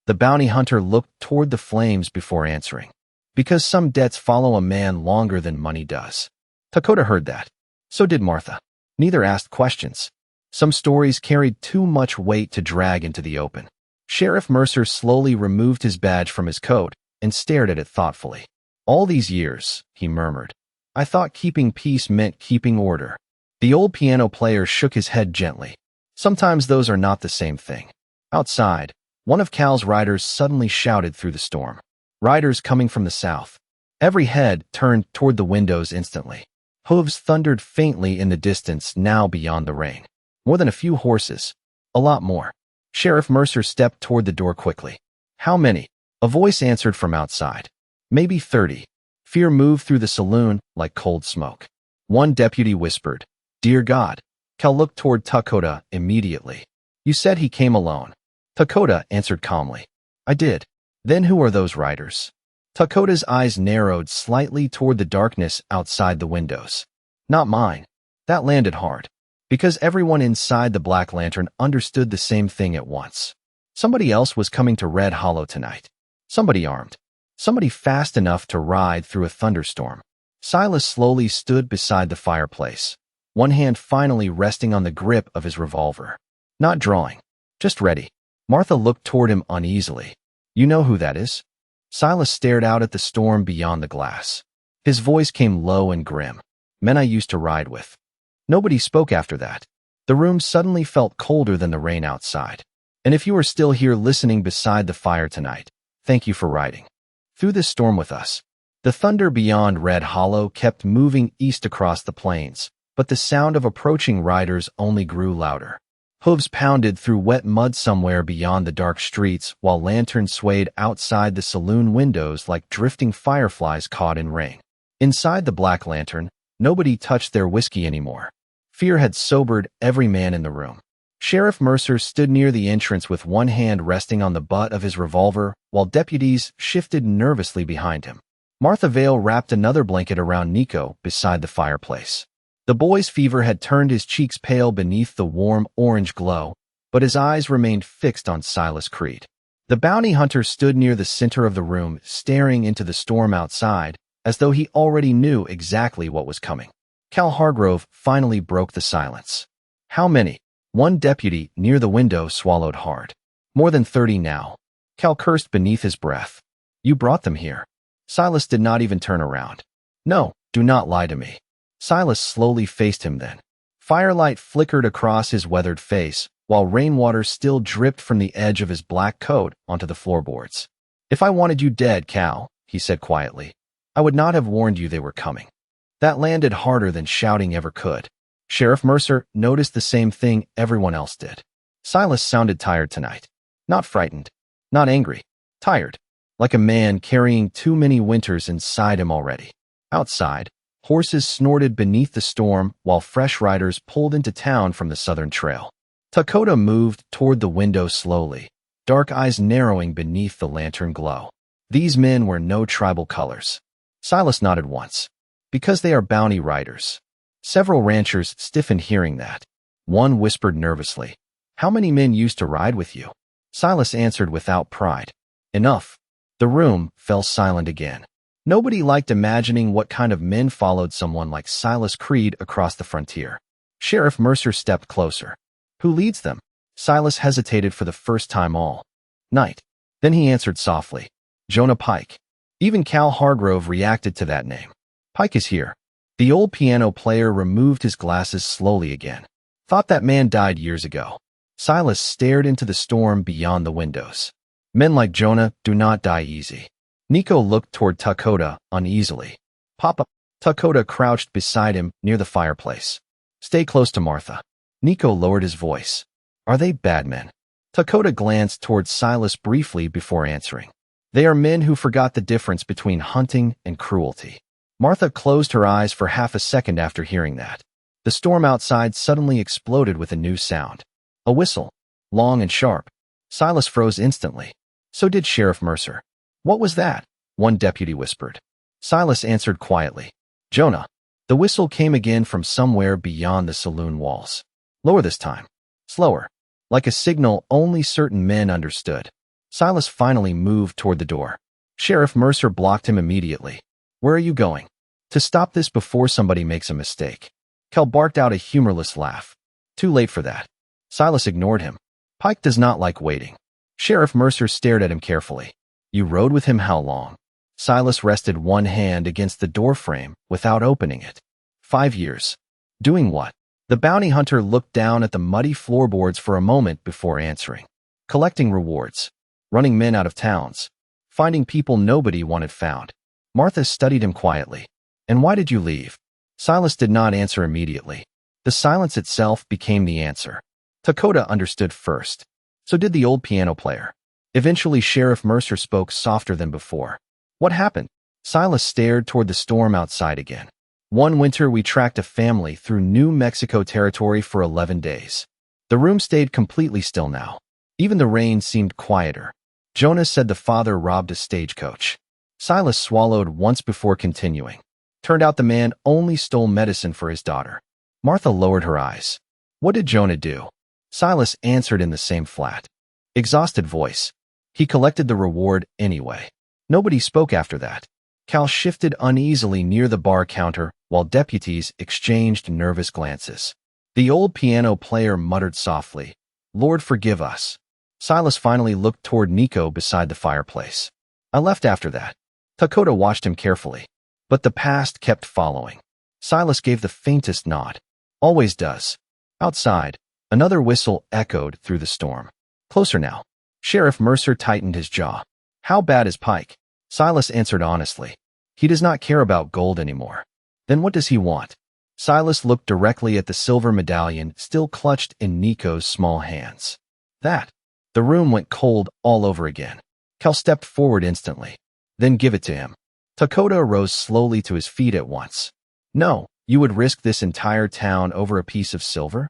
The bounty hunter looked toward the flames before answering. Because some debts follow a man longer than money does. Dakota heard that. So did Martha. Neither asked questions. Some stories carried too much weight to drag into the open. Sheriff Mercer slowly removed his badge from his coat and stared at it thoughtfully. All these years, he murmured, I thought keeping peace meant keeping order. The old piano player shook his head gently. Sometimes those are not the same thing. Outside, one of Cal's riders suddenly shouted through the storm. Riders coming from the south. Every head turned toward the windows instantly. Hooves thundered faintly in the distance now beyond the rain. More than a few horses. A lot more. Sheriff Mercer stepped toward the door quickly. How many? A voice answered from outside. Maybe 30. Fear moved through the saloon like cold smoke. One deputy whispered, Dear God. Cal looked toward Dakota immediately. You said he came alone. Dakota answered calmly. I did. Then who are those riders? Dakota's eyes narrowed slightly toward the darkness outside the windows. Not mine. That landed hard. Because everyone inside the Black Lantern understood the same thing at once. Somebody else was coming to Red Hollow tonight. Somebody armed. Somebody fast enough to ride through a thunderstorm. Silas slowly stood beside the fireplace, one hand finally resting on the grip of his revolver. Not drawing. Just ready. Martha looked toward him uneasily. You know who that is? Silas stared out at the storm beyond the glass. His voice came low and grim. Men I used to ride with. Nobody spoke after that. The room suddenly felt colder than the rain outside. And if you are still here listening beside the fire tonight, thank you for riding through this storm with us. The thunder beyond Red Hollow kept moving east across the plains, but the sound of approaching riders only grew louder. Hooves pounded through wet mud somewhere beyond the dark streets, while lanterns swayed outside the saloon windows like drifting fireflies caught in rain. Inside the Black Lantern, nobody touched their whiskey anymore. Fear had sobered every man in the room. Sheriff Mercer stood near the entrance with one hand resting on the butt of his revolver, while deputies shifted nervously behind him. Martha Vale wrapped another blanket around Nico beside the fireplace. The boy's fever had turned his cheeks pale beneath the warm orange glow, but his eyes remained fixed on Silas Creed. The bounty hunter stood near the center of the room, staring into the storm outside, as though he already knew exactly what was coming. Cal Hargrove finally broke the silence. How many? One deputy near the window swallowed hard. More than 30 now. Cal cursed beneath his breath. You brought them here. Silas did not even turn around. No, do not lie to me. Silas slowly faced him then. Firelight flickered across his weathered face, while rainwater still dripped from the edge of his black coat onto the floorboards. If I wanted you dead, Cal, he said quietly, I would not have warned you they were coming. That landed harder than shouting ever could. Sheriff Mercer noticed the same thing everyone else did. Silas sounded tired tonight. Not frightened. Not angry. Tired. Like a man carrying too many winters inside him already. Outside, horses snorted beneath the storm while fresh riders pulled into town from the southern trail. Dakota moved toward the window slowly, dark eyes narrowing beneath the lantern glow. These men were no tribal colors. Silas nodded once. Because they are bounty riders. Several ranchers stiffened hearing that. One whispered nervously, How many men used to ride with you? Silas answered without pride. Enough. The room fell silent again. Nobody liked imagining what kind of men followed someone like Silas Creed across the frontier. Sheriff Mercer stepped closer. Who leads them? Silas hesitated for the first time all night. Then he answered softly. Jonah Pike. Even Cal Hargrove reacted to that name. Pike is here. The old piano player removed his glasses slowly again. Thought that man died years ago. Silas stared into the storm beyond the windows. Men like Jonah do not die easy. Nico looked toward Dakota uneasily. Papa. Dakota crouched beside him near the fireplace. Stay close to Martha. Nico lowered his voice. Are they bad men? Dakota glanced toward Silas briefly before answering. They are men who forgot the difference between hunting and cruelty. Martha closed her eyes for half a second after hearing that. The storm outside suddenly exploded with a new sound. A whistle. Long and sharp. Silas froze instantly. So did Sheriff Mercer. What was that? One deputy whispered. Silas answered quietly. Jonah. The whistle came again from somewhere beyond the saloon walls. Lower this time. Slower. Like a signal only certain men understood. Silas finally moved toward the door. Sheriff Mercer blocked him immediately. Where are you going? To stop this before somebody makes a mistake. Cal barked out a humorless laugh. Too late for that. Silas ignored him. Pike does not like waiting. Sheriff Mercer stared at him carefully. You rode with him how long? Silas rested one hand against the doorframe without opening it. 5 years. Doing what? The bounty hunter looked down at the muddy floorboards for a moment before answering. Collecting rewards. Running men out of towns. Finding people nobody wanted found. Martha studied him quietly. And why did you leave? Silas did not answer immediately. The silence itself became the answer. Dakota understood first. So did the old piano player. Eventually Sheriff Mercer spoke softer than before. What happened? Silas stared toward the storm outside again. One winter we tracked a family through New Mexico territory for 11 days. The room stayed completely still now. Even the rain seemed quieter. Jonah said the father robbed a stagecoach. Silas swallowed once before continuing. Turned out the man only stole medicine for his daughter. Martha lowered her eyes. What did Jonah do? Silas answered in the same flat, exhausted voice. He collected the reward anyway. Nobody spoke after that. Cal shifted uneasily near the bar counter while deputies exchanged nervous glances. The old piano player muttered softly, Lord forgive us. Silas finally looked toward Nico beside the fireplace. I left after that. Dakota watched him carefully. But the past kept following. Silas gave the faintest nod. Always does. Outside, another whistle echoed through the storm. Closer now. Sheriff Mercer tightened his jaw. How bad is Pike? Silas answered honestly. He does not care about gold anymore. Then what does he want? Silas looked directly at the silver medallion still clutched in Nico's small hands. That. The room went cold all over again. Cal stepped forward instantly. Then give it to him. Dakota rose slowly to his feet at once. No, you would risk this entire town over a piece of silver?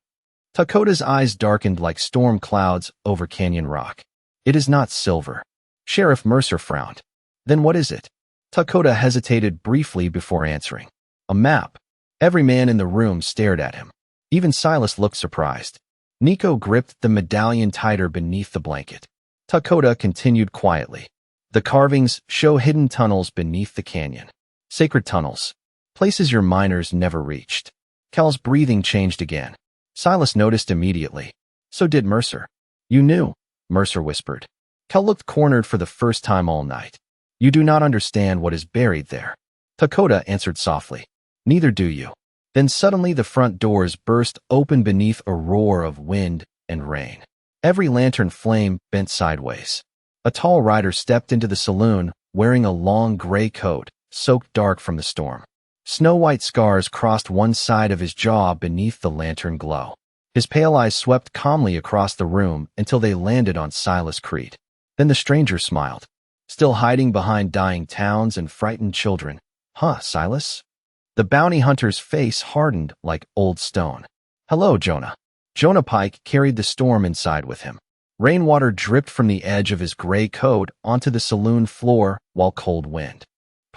Dakota's eyes darkened like storm clouds over Canyon Rock. It is not silver. Sheriff Mercer frowned. Then what is it? Dakota hesitated briefly before answering. A map. Every man in the room stared at him. Even Silas looked surprised. Nico gripped the medallion tighter beneath the blanket. Dakota continued quietly. The carvings show hidden tunnels beneath the canyon. Sacred tunnels. Places your miners never reached. Cal's breathing changed again. Silas noticed immediately. So did Mercer. You knew, Mercer whispered. Cal looked cornered for the first time all night. You do not understand what is buried there. Dakota answered softly. Neither do you. Then suddenly the front doors burst open beneath a roar of wind and rain. Every lantern flame bent sideways. A tall rider stepped into the saloon, wearing a long gray coat, soaked dark from the storm. Snow-white scars crossed one side of his jaw beneath the lantern glow. His pale eyes swept calmly across the room until they landed on Silas Creed. Then the stranger smiled. Still hiding behind dying towns and frightened children. Huh, Silas? The bounty hunter's face hardened like old stone. Hello, Jonah. Jonah Pike carried the storm inside with him. Rainwater dripped from the edge of his gray coat onto the saloon floor while cold wind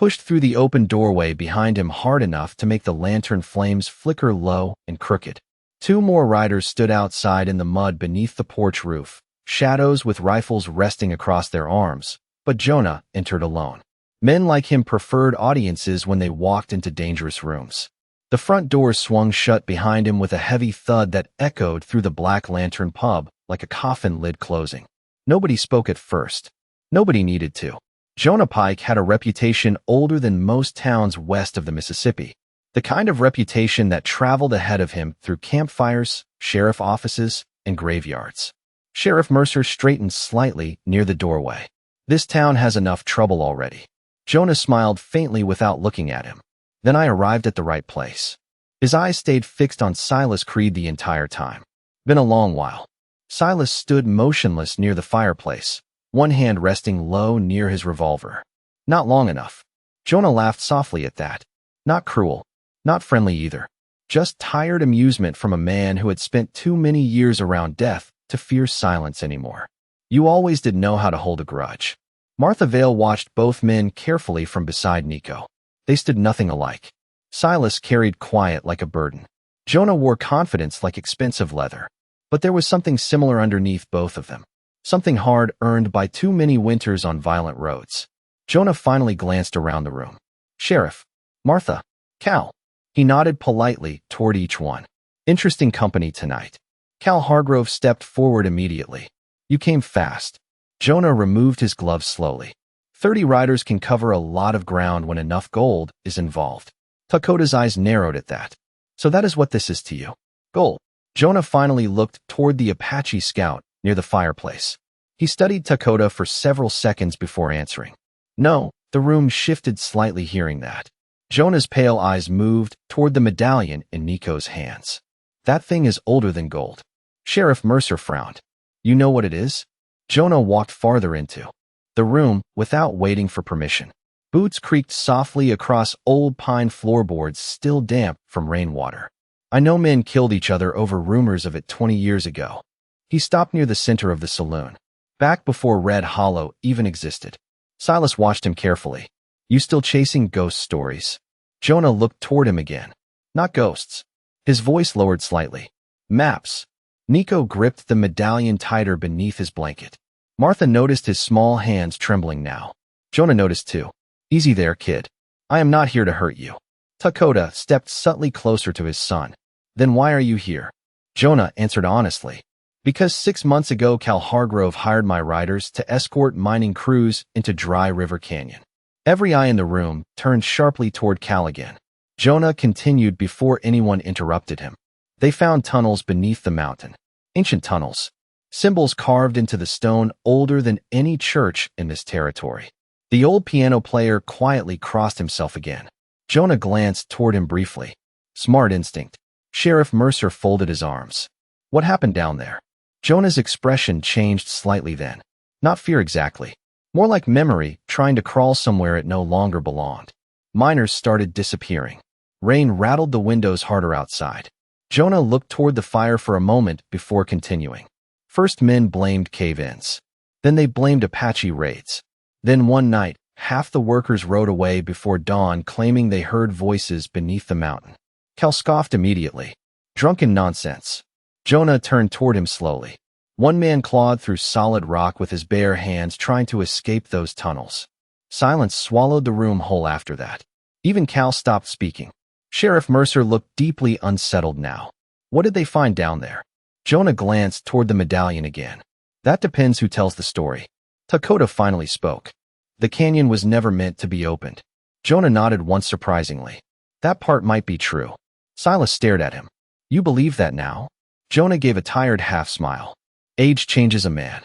pushed through the open doorway behind him hard enough to make the lantern flames flicker low and crooked. Two more riders stood outside in the mud beneath the porch roof, shadows with rifles resting across their arms, but Jonah entered alone. Men like him preferred audiences when they walked into dangerous rooms. The front doors swung shut behind him with a heavy thud that echoed through the Black Lantern pub like a coffin lid closing. Nobody spoke at first. Nobody needed to. Jonah Pike had a reputation older than most towns west of the Mississippi, the kind of reputation that traveled ahead of him through campfires, sheriff offices, and graveyards. Sheriff Mercer straightened slightly near the doorway. This town has enough trouble already. Jonah smiled faintly without looking at him. Then I arrived at the right place. His eyes stayed fixed on Silas Creed the entire time. Been a long while. Silas stood motionless near the fireplace, one hand resting low near his revolver. Not long enough. Jonah laughed softly at that. Not cruel. Not friendly either. Just tired amusement from a man who had spent too many years around death to fear silence anymore. You always did know how to hold a grudge. Martha Vale watched both men carefully from beside Nico. They stood nothing alike. Silas carried quiet like a burden. Jonah wore confidence like expensive leather. But there was something similar underneath both of them. Something hard earned by too many winters on violent roads. Jonah finally glanced around the room. Sheriff, Martha, Cal. He nodded politely toward each one. Interesting company tonight. Cal Hargrove stepped forward immediately. You came fast. Jonah removed his gloves slowly. 30 riders can cover a lot of ground when enough gold is involved. Takota's eyes narrowed at that. So that is what this is to you. Gold. Jonah finally looked toward the Apache scout near the fireplace. He studied Takota for several seconds before answering. No, the room shifted slightly hearing that. Jonah's pale eyes moved toward the medallion in Nico's hands. That thing is older than gold. Sheriff Mercer frowned. You know what it is? Jonah walked farther into the room without waiting for permission. Boots creaked softly across old pine floorboards still damp from rainwater. I know men killed each other over rumors of it 20 years ago. He stopped near the center of the saloon, back before Red Hollow even existed. Silas watched him carefully. You still chasing ghost stories? Jonah looked toward him again. Not ghosts. His voice lowered slightly. Maps. Nico gripped the medallion tighter beneath his blanket. Martha noticed his small hands trembling now. Jonah noticed too. Easy there, kid. I am not here to hurt you. Takota stepped subtly closer to his son. Then why are you here? Jonah answered honestly. Because 6 months ago Cal Hargrove hired my riders to escort mining crews into Dry River Canyon. Every eye in the room turned sharply toward Cal again. Jonah continued before anyone interrupted him. They found tunnels beneath the mountain. Ancient tunnels. Symbols carved into the stone older than any church in this territory. The old piano player quietly crossed himself again. Jonah glanced toward him briefly. Smart instinct. Sheriff Mercer folded his arms. What happened down there? Jonah's expression changed slightly then. Not fear exactly. More like memory, trying to crawl somewhere it no longer belonged. Miners started disappearing. Rain rattled the windows harder outside. Jonah looked toward the fire for a moment before continuing. First men blamed cave-ins. Then they blamed Apache raids. Then one night, half the workers rode away before dawn claiming they heard voices beneath the mountain. Cal scoffed immediately. Drunken nonsense. Jonah turned toward him slowly. One man clawed through solid rock with his bare hands trying to escape those tunnels. Silence swallowed the room whole after that. Even Cal stopped speaking. Sheriff Mercer looked deeply unsettled now. What did they find down there? Jonah glanced toward the medallion again. That depends who tells the story. Takota finally spoke. The canyon was never meant to be opened. Jonah nodded once surprisingly. That part might be true. Silas stared at him. You believe that now? Jonah gave a tired half-smile. Age changes a man.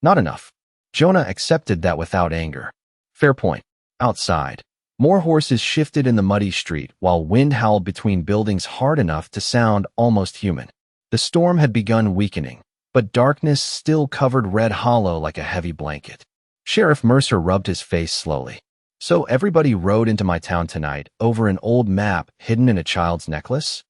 Not enough. Jonah accepted that without anger. Fair point. Outside. More horses shifted in the muddy street while wind howled between buildings hard enough to sound almost human. The storm had begun weakening, but darkness still covered Red Hollow like a heavy blanket. Sheriff Mercer rubbed his face slowly. So everybody rode into my town tonight over an old map hidden in a child's necklace?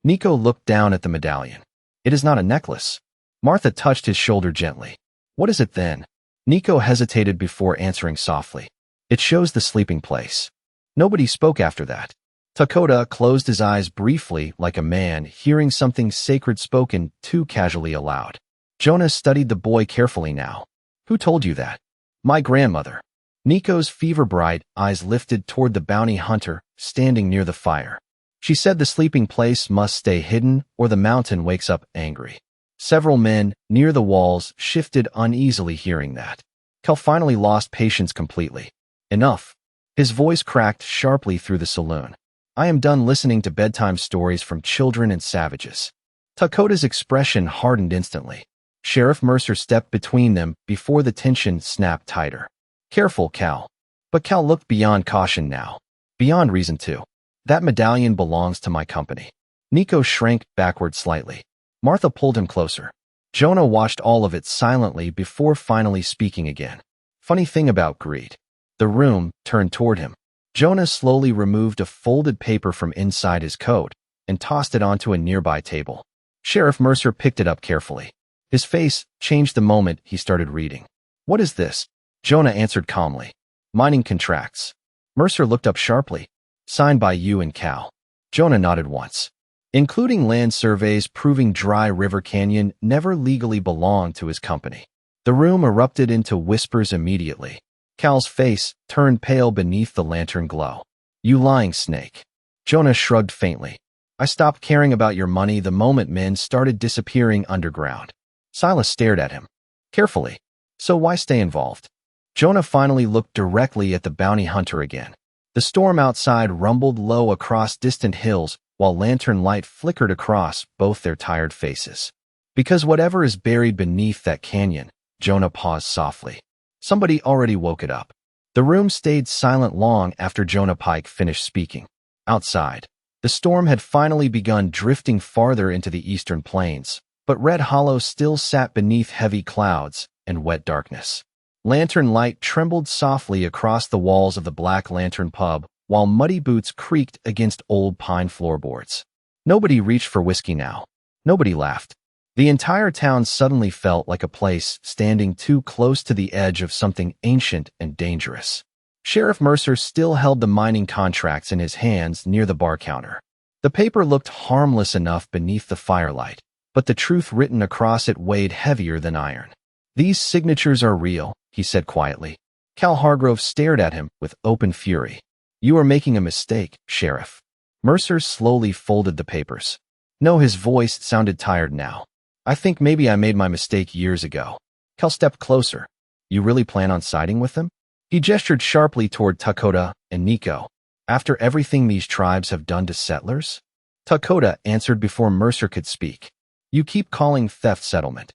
Nico looked down at the medallion. It is not a necklace. Martha touched his shoulder gently. What is it then? Nico hesitated before answering softly. It shows the sleeping place. Nobody spoke after that. Takota closed his eyes briefly like a man hearing something sacred spoken too casually aloud. Jonah studied the boy carefully now. Who told you that? My grandmother. Nico's fever-bright eyes lifted toward the bounty hunter standing near the fire. She said the sleeping place must stay hidden or the mountain wakes up angry. Several men near the walls shifted uneasily hearing that. Cal finally lost patience completely. Enough. His voice cracked sharply through the saloon. I am done listening to bedtime stories from children and savages. Dakota's expression hardened instantly. Sheriff Mercer stepped between them before the tension snapped tighter. Careful, Cal. But Cal looked beyond caution now. Beyond reason too. That medallion belongs to my company. Nico shrank backward slightly. Martha pulled him closer. Jonah watched all of it silently before finally speaking again. Funny thing about greed. The room turned toward him. Jonah slowly removed a folded paper from inside his coat and tossed it onto a nearby table. Sheriff Mercer picked it up carefully. His face changed the moment he started reading. What is this? Jonah answered calmly. Mining contracts. Mercer looked up sharply. Signed by you and Cal. Jonah nodded once. Including land surveys proving Dry River Canyon never legally belonged to his company. The room erupted into whispers immediately. Cal's face turned pale beneath the lantern glow. You lying snake. Jonah shrugged faintly. I stopped caring about your money the moment men started disappearing underground. Silas stared at him. Carefully. So why stay involved? Jonah finally looked directly at the bounty hunter again. The storm outside rumbled low across distant hills while lantern light flickered across both their tired faces. Because whatever is buried beneath that canyon, Jonah paused softly. Somebody already woke it up. The room stayed silent long after Jonah Pike finished speaking. Outside, the storm had finally begun drifting farther into the eastern plains, but Red Hollow still sat beneath heavy clouds and wet darkness. Lantern light trembled softly across the walls of the Black Lantern pub, while muddy boots creaked against old pine floorboards. Nobody reached for whiskey now. Nobody laughed. The entire town suddenly felt like a place standing too close to the edge of something ancient and dangerous. Sheriff Mercer still held the mining contracts in his hands near the bar counter. The paper looked harmless enough beneath the firelight, but the truth written across it weighed heavier than iron. These signatures are real, he said quietly. Cal Hargrove stared at him with open fury. You are making a mistake, Sheriff. Mercer slowly folded the papers. No, his voice sounded tired now. I think maybe I made my mistake years ago. Cal stepped closer. You really plan on siding with them? He gestured sharply toward Dakota and Nico. After everything these tribes have done to settlers? Dakota answered before Mercer could speak. You keep calling theft settlement.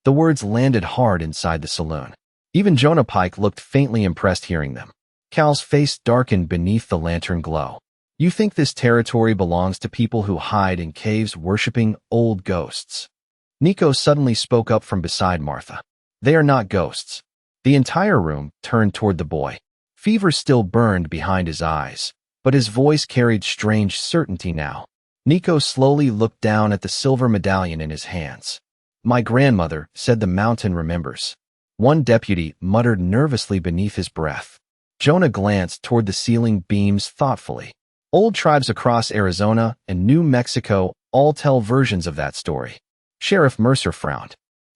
The words landed hard inside the saloon. Even Jonah Pike looked faintly impressed hearing them. Cal's face darkened beneath the lantern glow. You think this territory belongs to people who hide in caves worshipping old ghosts? Nico suddenly spoke up from beside Martha. They are not ghosts. The entire room turned toward the boy. Fever still burned behind his eyes, but his voice carried strange certainty now. Nico slowly looked down at the silver medallion in his hands. My grandmother said the mountain remembers. One deputy muttered nervously beneath his breath. Jonah glanced toward the ceiling beams thoughtfully. Old tribes across Arizona and New Mexico all tell versions of that story. Sheriff Mercer frowned.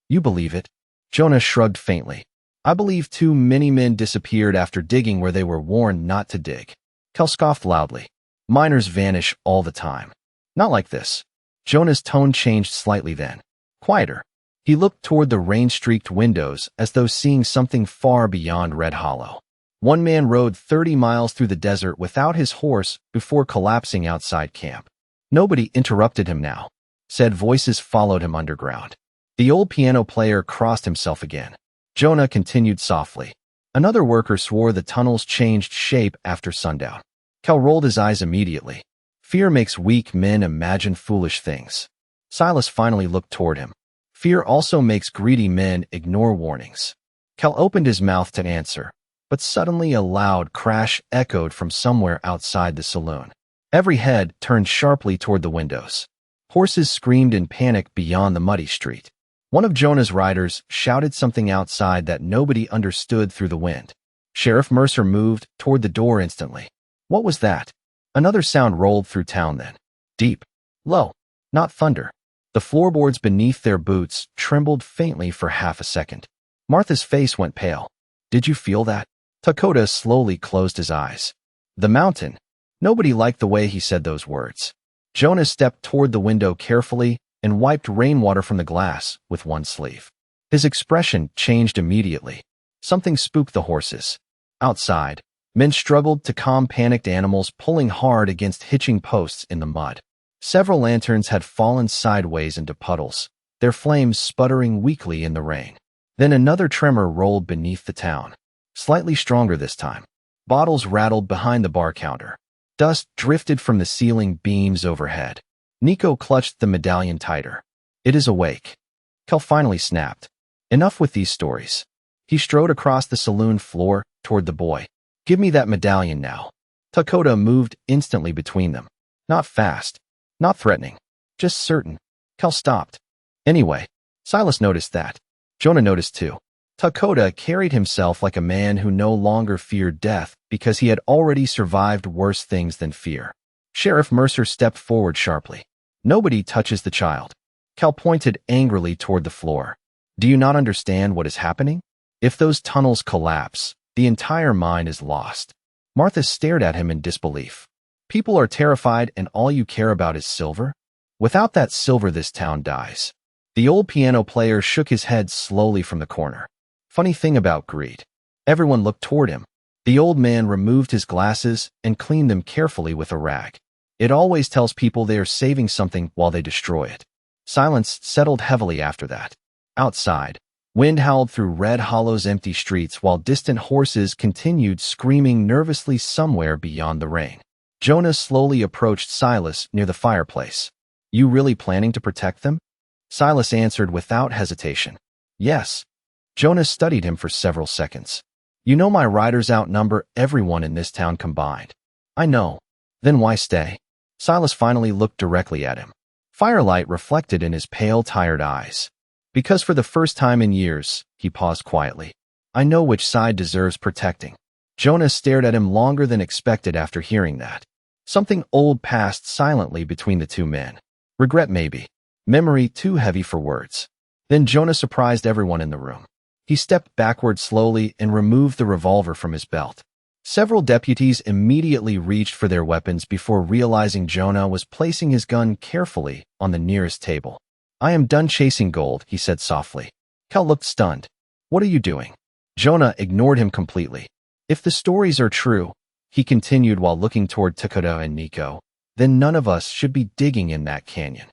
You believe it? Jonah shrugged faintly. I believe too many men disappeared after digging where they were warned not to dig. Cal scoffed loudly. Miners vanish all the time. Not like this. Jonah's tone changed slightly then. Quieter. He looked toward the rain-streaked windows as though seeing something far beyond Red Hollow. One man rode 30 miles through the desert without his horse before collapsing outside camp. Nobody interrupted him now. Said voices followed him underground. The old piano player crossed himself again. Jonah continued softly. Another worker swore the tunnels changed shape after sundown. Cal rolled his eyes immediately. Fear makes weak men imagine foolish things. Silas finally looked toward him. Fear also makes greedy men ignore warnings. Cal opened his mouth to answer, but suddenly a loud crash echoed from somewhere outside the saloon. Every head turned sharply toward the windows. Horses screamed in panic beyond the muddy street. One of Jonah's riders shouted something outside that nobody understood through the wind. Sheriff Mercer moved toward the door instantly. What was that? Another sound rolled through town then. Deep. Low. Not thunder. The floorboards beneath their boots trembled faintly for half a second. Martha's face went pale. Did you feel that? Dakota slowly closed his eyes. The mountain. Nobody liked the way he said those words. Jonah stepped toward the window carefully and wiped rainwater from the glass with one sleeve. His expression changed immediately. Something spooked the horses. Outside, Men struggled to calm panicked animals pulling hard against hitching posts in the mud. Several lanterns had fallen sideways into puddles, their flames sputtering weakly in the rain. Then another tremor rolled beneath the town, slightly stronger this time. Bottles rattled behind the bar counter. Dust drifted from the ceiling beams overhead. Nico clutched the medallion tighter. It is awake. Kel finally snapped. Enough with these stories. He strode across the saloon floor toward the boy. Give me that medallion now. Dakota moved instantly between them. Not fast, not threatening, just certain. Kel stopped. Anyway, Silas noticed that. Jonah noticed too. Dakota carried himself like a man who no longer feared death because he had already survived worse things than fear. Sheriff Mercer stepped forward sharply. Nobody touches the child. Kel pointed angrily toward the floor. Do you not understand what is happening? If those tunnels collapse, the entire mine is lost. Martha stared at him in disbelief. People are terrified and all you care about is silver? Without that silver, this town dies. The old piano player shook his head slowly from the corner. Funny thing about greed. Everyone looked toward him. The old man removed his glasses and cleaned them carefully with a rag. It always tells people they are saving something while they destroy it. Silence settled heavily after that. Outside, wind howled through Red Hollow's empty streets while distant horses continued screaming nervously somewhere beyond the rain. Jonah slowly approached Silas near the fireplace. You really planning to protect them? Silas answered without hesitation. Yes. Jonah studied him for several seconds. You know my riders outnumber everyone in this town combined. I know. Then why stay? Silas finally looked directly at him. Firelight reflected in his pale, tired eyes. Because for the first time in years, he paused quietly. I know which side deserves protecting. Jonah stared at him longer than expected after hearing that. Something old passed silently between the two men. Regret maybe. Memory too heavy for words. Then Jonah surprised everyone in the room. He stepped backward slowly and removed the revolver from his belt. Several deputies immediately reached for their weapons before realizing Jonah was placing his gun carefully on the nearest table. I am done chasing gold, he said softly. Kel looked stunned. What are you doing? Jonah ignored him completely. If the stories are true, he continued while looking toward Dakota and Nico, then none of us should be digging in that canyon.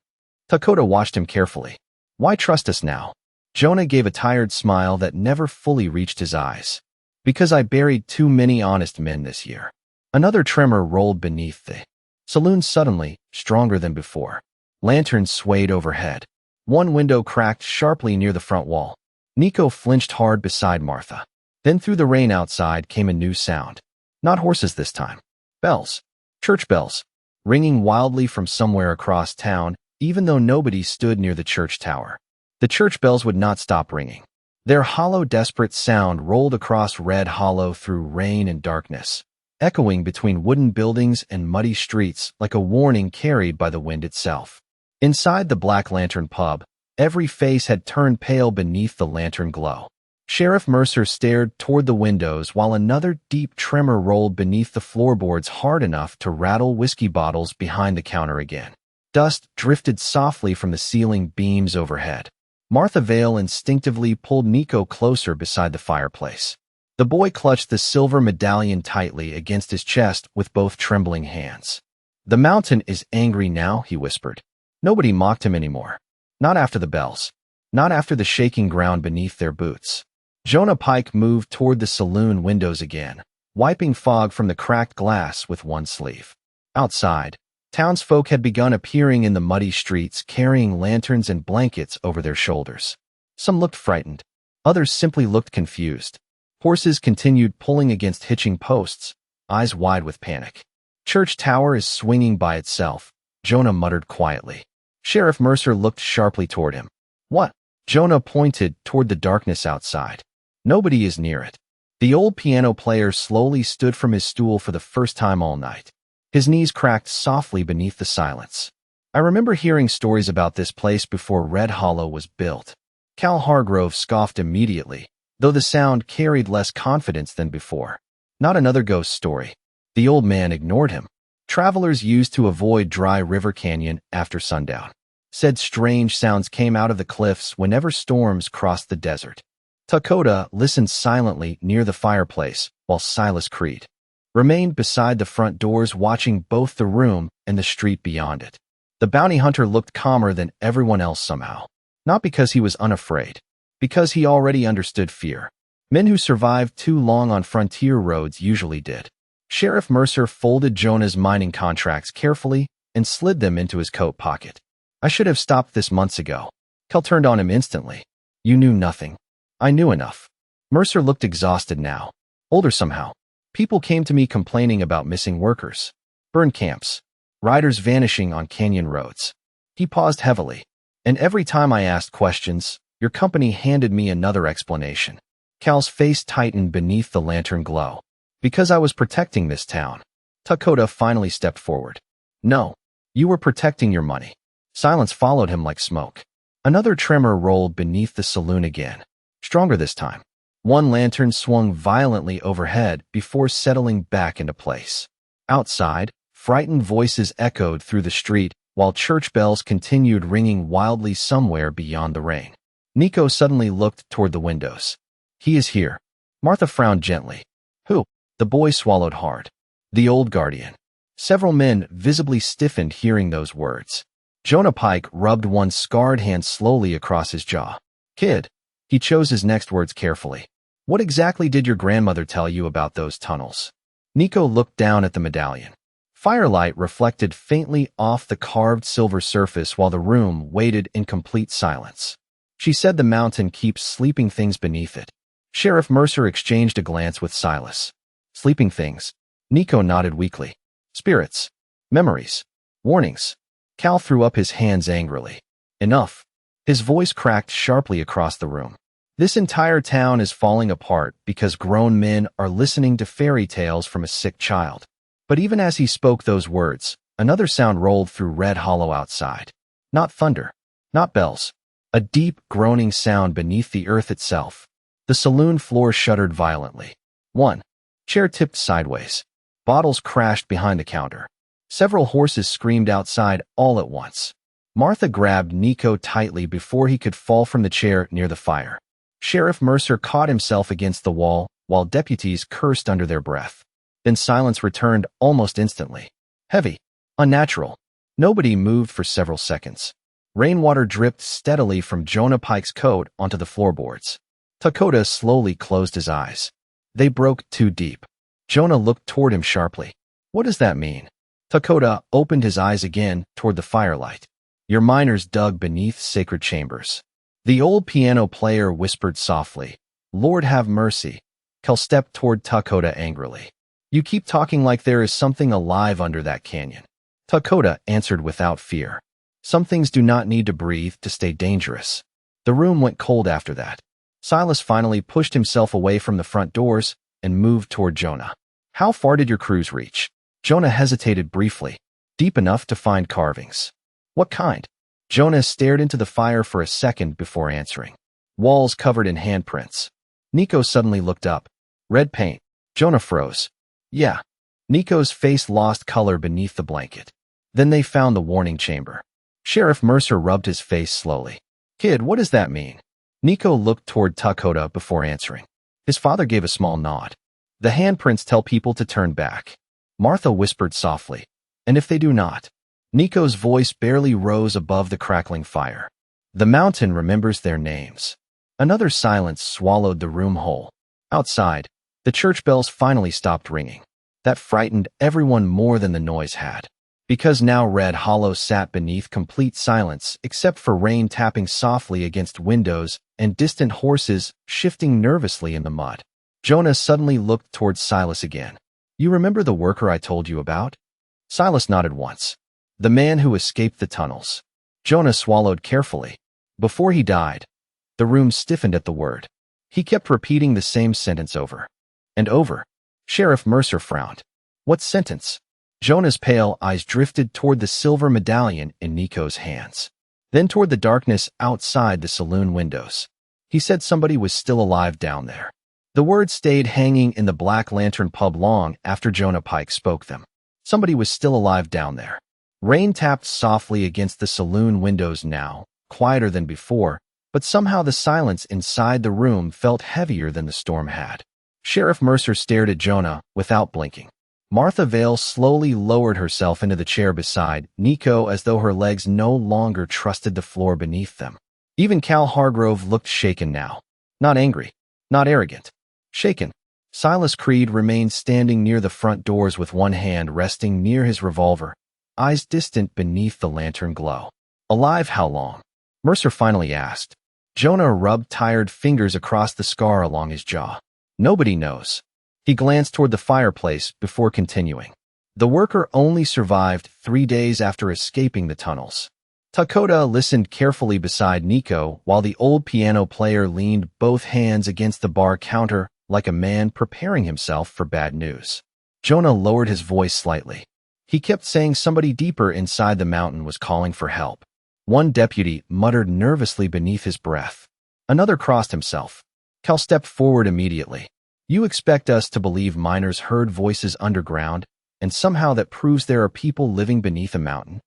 Dakota watched him carefully. Why trust us now? Jonah gave a tired smile that never fully reached his eyes. Because I buried too many honest men this year. Another tremor rolled beneath the saloon suddenly, stronger than before. Lanterns swayed overhead. One window cracked sharply near the front wall. Nico flinched hard beside Martha. Then through the rain outside came a new sound. Not horses this time. Bells. Church bells. Ringing wildly from somewhere across town, even though nobody stood near the church tower. The church bells would not stop ringing. Their hollow, desperate sound rolled across Red Hollow through rain and darkness, echoing between wooden buildings and muddy streets like a warning carried by the wind itself. Inside the Black Lantern pub, every face had turned pale beneath the lantern glow. Sheriff Mercer stared toward the windows while another deep tremor rolled beneath the floorboards hard enough to rattle whiskey bottles behind the counter again. Dust drifted softly from the ceiling beams overhead. Martha Vale instinctively pulled Nico closer beside the fireplace. The boy clutched the silver medallion tightly against his chest with both trembling hands. The mountain is angry now, he whispered. Nobody mocked him anymore. Not after the bells. Not after the shaking ground beneath their boots. Jonah Pike moved toward the saloon windows again, wiping fog from the cracked glass with one sleeve. Outside, townsfolk had begun appearing in the muddy streets carrying lanterns and blankets over their shoulders. Some looked frightened. Others simply looked confused. Horses continued pulling against hitching posts, eyes wide with panic. Church tower is swinging by itself, Jonah muttered quietly. Sheriff Mercer looked sharply toward him. What? Jonah pointed toward the darkness outside. Nobody is near it. The old piano player slowly stood from his stool for the first time all night. His knees cracked softly beneath the silence. I remember hearing stories about this place before Red Hollow was built. Cal Hargrove scoffed immediately, though the sound carried less confidence than before. Not another ghost story. The old man ignored him. Travelers used to avoid Dry River Canyon after sundown. Said strange sounds came out of the cliffs whenever storms crossed the desert. Dakota listened silently near the fireplace while Silas Creed remained beside the front doors watching both the room and the street beyond it. The bounty hunter looked calmer than everyone else somehow. Not because he was unafraid. Because he already understood fear. Men who survived too long on frontier roads usually did. Sheriff Mercer folded Jonah's mining contracts carefully and slid them into his coat pocket. I should have stopped this months ago. Kel turned on him instantly. You knew nothing. I knew enough. Mercer looked exhausted now. Older somehow. People came to me complaining about missing workers. Burned camps. Riders vanishing on canyon roads. He paused heavily. And every time I asked questions, your company handed me another explanation. Cal's face tightened beneath the lantern glow. Because I was protecting this town. Dakota finally stepped forward. No. You were protecting your money. Silence followed him like smoke. Another tremor rolled beneath the saloon again. Stronger this time. One lantern swung violently overhead before settling back into place. Outside, frightened voices echoed through the street while church bells continued ringing wildly somewhere beyond the rain. Nico suddenly looked toward the windows. He is here. Martha frowned gently. Who? The boy swallowed hard. The old guardian. Several men visibly stiffened hearing those words. Jonah Pike rubbed one scarred hand slowly across his jaw. Kid. He chose his next words carefully. What exactly did your grandmother tell you about those tunnels? Nico looked down at the medallion. Firelight reflected faintly off the carved silver surface while the room waited in complete silence. She said the mountain keeps sleeping things beneath it. Sheriff Mercer exchanged a glance with Silas. Sleeping things. Nico nodded weakly. Spirits. Memories. Warnings. Cal threw up his hands angrily. Enough. His voice cracked sharply across the room. This entire town is falling apart because grown men are listening to fairy tales from a sick child. But even as he spoke those words, another sound rolled through Red Hollow outside. Not thunder. Not bells. A deep, groaning sound beneath the earth itself. The saloon floor shuddered violently. One chair tipped sideways. Bottles crashed behind the counter. Several horses screamed outside all at once. Martha grabbed Nico tightly before he could fall from the chair near the fire. Sheriff Mercer caught himself against the wall while deputies cursed under their breath. Then silence returned almost instantly. Heavy. Unnatural. Nobody moved for several seconds. Rainwater dripped steadily from Jonah Pike's coat onto the floorboards. Dakota slowly closed his eyes. They broke too deep. Jonah looked toward him sharply. What does that mean? Dakota opened his eyes again toward the firelight. Your miners dug beneath sacred chambers. The old piano player whispered softly, Lord have mercy. Kel stepped toward Dakota angrily. You keep talking like there is something alive under that canyon. Dakota answered without fear. Some things do not need to breathe to stay dangerous. The room went cold after that. Silas finally pushed himself away from the front doors and moved toward Jonah. How far did your crews reach? Jonah hesitated briefly. Deep enough to find carvings. What kind? Jonah stared into the fire for a second before answering. Walls covered in handprints. Nico suddenly looked up. Red paint. Jonah froze. Yeah. Nico's face lost color beneath the blanket. Then they found the warning chamber. Sheriff Mercer rubbed his face slowly. Kid, what does that mean? Nico looked toward Dakota before answering. His father gave a small nod. The handprints tell people to turn back. Martha whispered softly. And if they do not? Nico's voice barely rose above the crackling fire. The mountain remembers their names. Another silence swallowed the room whole. Outside, the church bells finally stopped ringing. That frightened everyone more than the noise had. Because now Red Hollow sat beneath complete silence except for rain tapping softly against windows and distant horses shifting nervously in the mud. Jonah suddenly looked towards Silas again. You remember the worker I told you about? Silas nodded once. The man who escaped the tunnels. Jonah swallowed carefully. Before he died, the room stiffened at the word. He kept repeating the same sentence over and over. Sheriff Mercer frowned. What sentence? Jonah's pale eyes drifted toward the silver medallion in Nico's hands. Then toward the darkness outside the saloon windows. He said somebody was still alive down there. The words stayed hanging in the Black Lantern pub long after Jonah Pike spoke them. Somebody was still alive down there. Rain tapped softly against the saloon windows now, quieter than before, but somehow the silence inside the room felt heavier than the storm had. Sheriff Mercer stared at Jonah without blinking. Martha Vale slowly lowered herself into the chair beside Nico as though her legs no longer trusted the floor beneath them. Even Cal Hargrove looked shaken now. Not angry, not arrogant. Shaken. Silas Creed remained standing near the front doors with one hand resting near his revolver, eyes distant beneath the lantern glow. Alive how long? Mercer finally asked. Jonah rubbed tired fingers across the scar along his jaw. Nobody knows. He glanced toward the fireplace before continuing. The worker only survived 3 days after escaping the tunnels. Dakota listened carefully beside Nico while the old piano player leaned both hands against the bar counter like a man preparing himself for bad news. Jonah lowered his voice slightly. He kept saying somebody deeper inside the mountain was calling for help. One deputy muttered nervously beneath his breath. Another crossed himself. Cal stepped forward immediately. You expect us to believe miners heard voices underground, and somehow that proves there are people living beneath a mountain?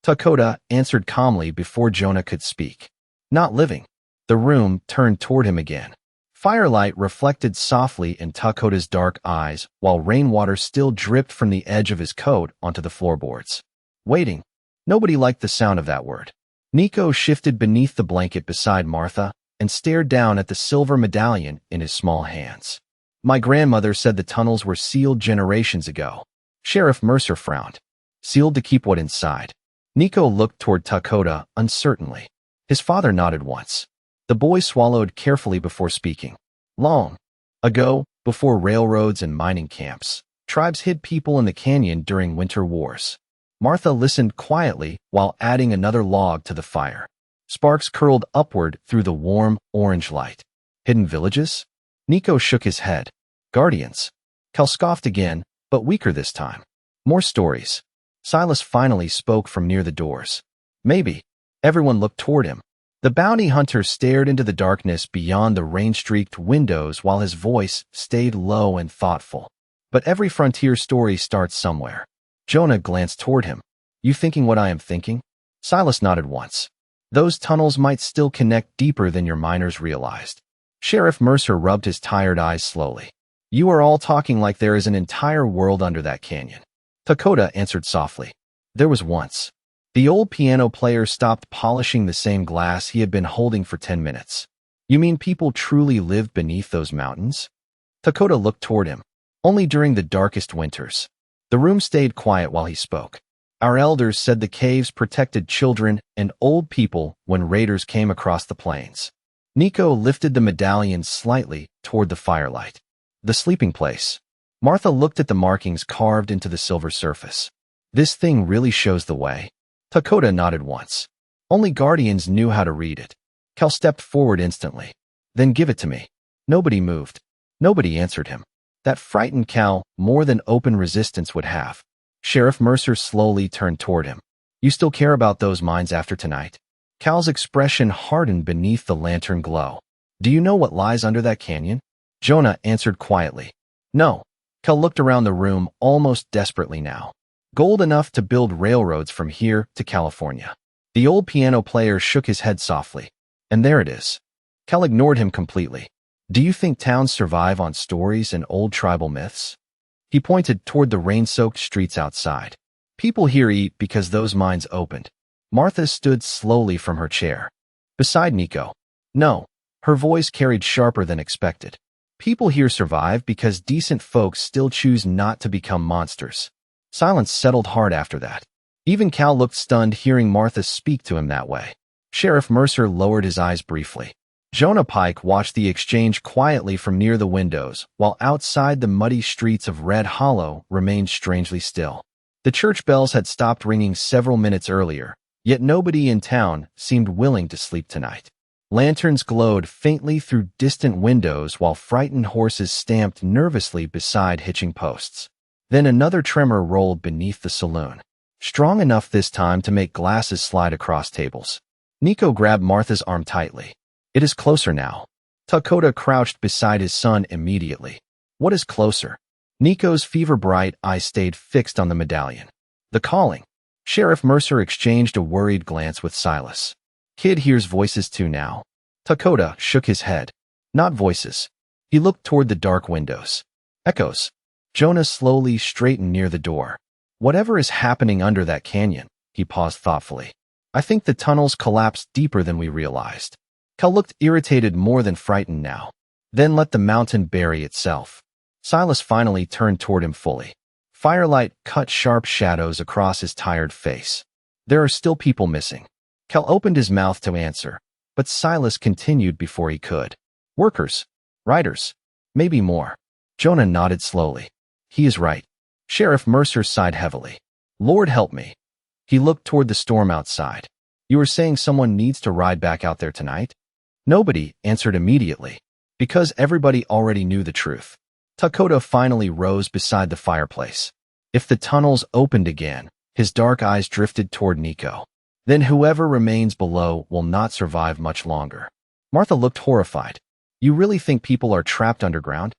Dakota answered calmly before Jonah could speak. Not living. The room turned toward him again. Firelight reflected softly in Dakota's dark eyes, while rainwater still dripped from the edge of his coat onto the floorboards. Waiting. Nobody liked the sound of that word. Nico shifted beneath the blanket beside Martha and stared down at the silver medallion in his small hands. My grandmother said the tunnels were sealed generations ago. Sheriff Mercer frowned. Sealed to keep what inside? Nico looked toward Dakota uncertainly. His father nodded once. The boy swallowed carefully before speaking. Long ago, before railroads and mining camps, tribes hid people in the canyon during winter wars. Martha listened quietly while adding another log to the fire. Sparks curled upward through the warm, orange light. Hidden villages? Nico shook his head. Guardians. Cal scoffed again, but weaker this time. More stories. Silas finally spoke from near the doors. Maybe. Everyone looked toward him. The bounty hunter stared into the darkness beyond the rain-streaked windows while his voice stayed low and thoughtful. But every frontier story starts somewhere. Jonah glanced toward him. You thinking what I am thinking? Silas nodded once. Those tunnels might still connect deeper than your miners realized. Sheriff Mercer rubbed his tired eyes slowly. You are all talking like there is an entire world under that canyon. Dakota answered softly. There was once. The old piano player stopped polishing the same glass he had been holding for 10 minutes. You mean people truly lived beneath those mountains? Dakota looked toward him. Only during the darkest winters. The room stayed quiet while he spoke. Our elders said the caves protected children and old people when raiders came across the plains. Nico lifted the medallion slightly toward the firelight. The sleeping place. Martha looked at the markings carved into the silver surface. This thing really shows the way. Dakota nodded once. Only guardians knew how to read it. Cal stepped forward instantly. Then give it to me. Nobody moved. Nobody answered him. That frightened Cal more than open resistance would have. Sheriff Mercer slowly turned toward him. You still care about those mines after tonight? Cal's expression hardened beneath the lantern glow. Do you know what lies under that canyon? Jonah answered quietly. No. Cal looked around the room almost desperately now. Gold enough to build railroads from here to California. The old piano player shook his head softly. And there it is. Cal ignored him completely. Do you think towns survive on stories and old tribal myths? He pointed toward the rain-soaked streets outside. People here eat because those mines opened. Martha stood slowly from her chair. Beside Nico. No. Her voice carried sharper than expected. People here survive because decent folks still choose not to become monsters. Silence settled hard after that. Even Cal looked stunned hearing Martha speak to him that way. Sheriff Mercer lowered his eyes briefly. Jonah Pike watched the exchange quietly from near the windows, while outside the muddy streets of Red Hollow remained strangely still. The church bells had stopped ringing several minutes earlier, yet nobody in town seemed willing to sleep tonight. Lanterns glowed faintly through distant windows while frightened horses stamped nervously beside hitching posts. Then another tremor rolled beneath the saloon. Strong enough this time to make glasses slide across tables. Nico grabbed Martha's arm tightly. It is closer now. Dakota crouched beside his son immediately. What is closer? Nico's fever-bright eyes stayed fixed on the medallion. The calling. Sheriff Mercer exchanged a worried glance with Silas. Kid hears voices too now. Dakota shook his head. Not voices. He looked toward the dark windows. Echoes. Jonah slowly straightened near the door. Whatever is happening under that canyon, he paused thoughtfully. I think the tunnels collapsed deeper than we realized. Cal looked irritated more than frightened now. Then let the mountain bury itself. Silas finally turned toward him fully. Firelight cut sharp shadows across his tired face. There are still people missing. Cal opened his mouth to answer, but Silas continued before he could. Workers, riders, maybe more. Jonah nodded slowly. He is right. Sheriff Mercer sighed heavily. Lord help me. He looked toward the storm outside. You were saying someone needs to ride back out there tonight? Nobody answered immediately, because everybody already knew the truth. Dakota finally rose beside the fireplace. If the tunnels opened again, his dark eyes drifted toward Nico. Then whoever remains below will not survive much longer. Martha looked horrified. You really think people are trapped underground?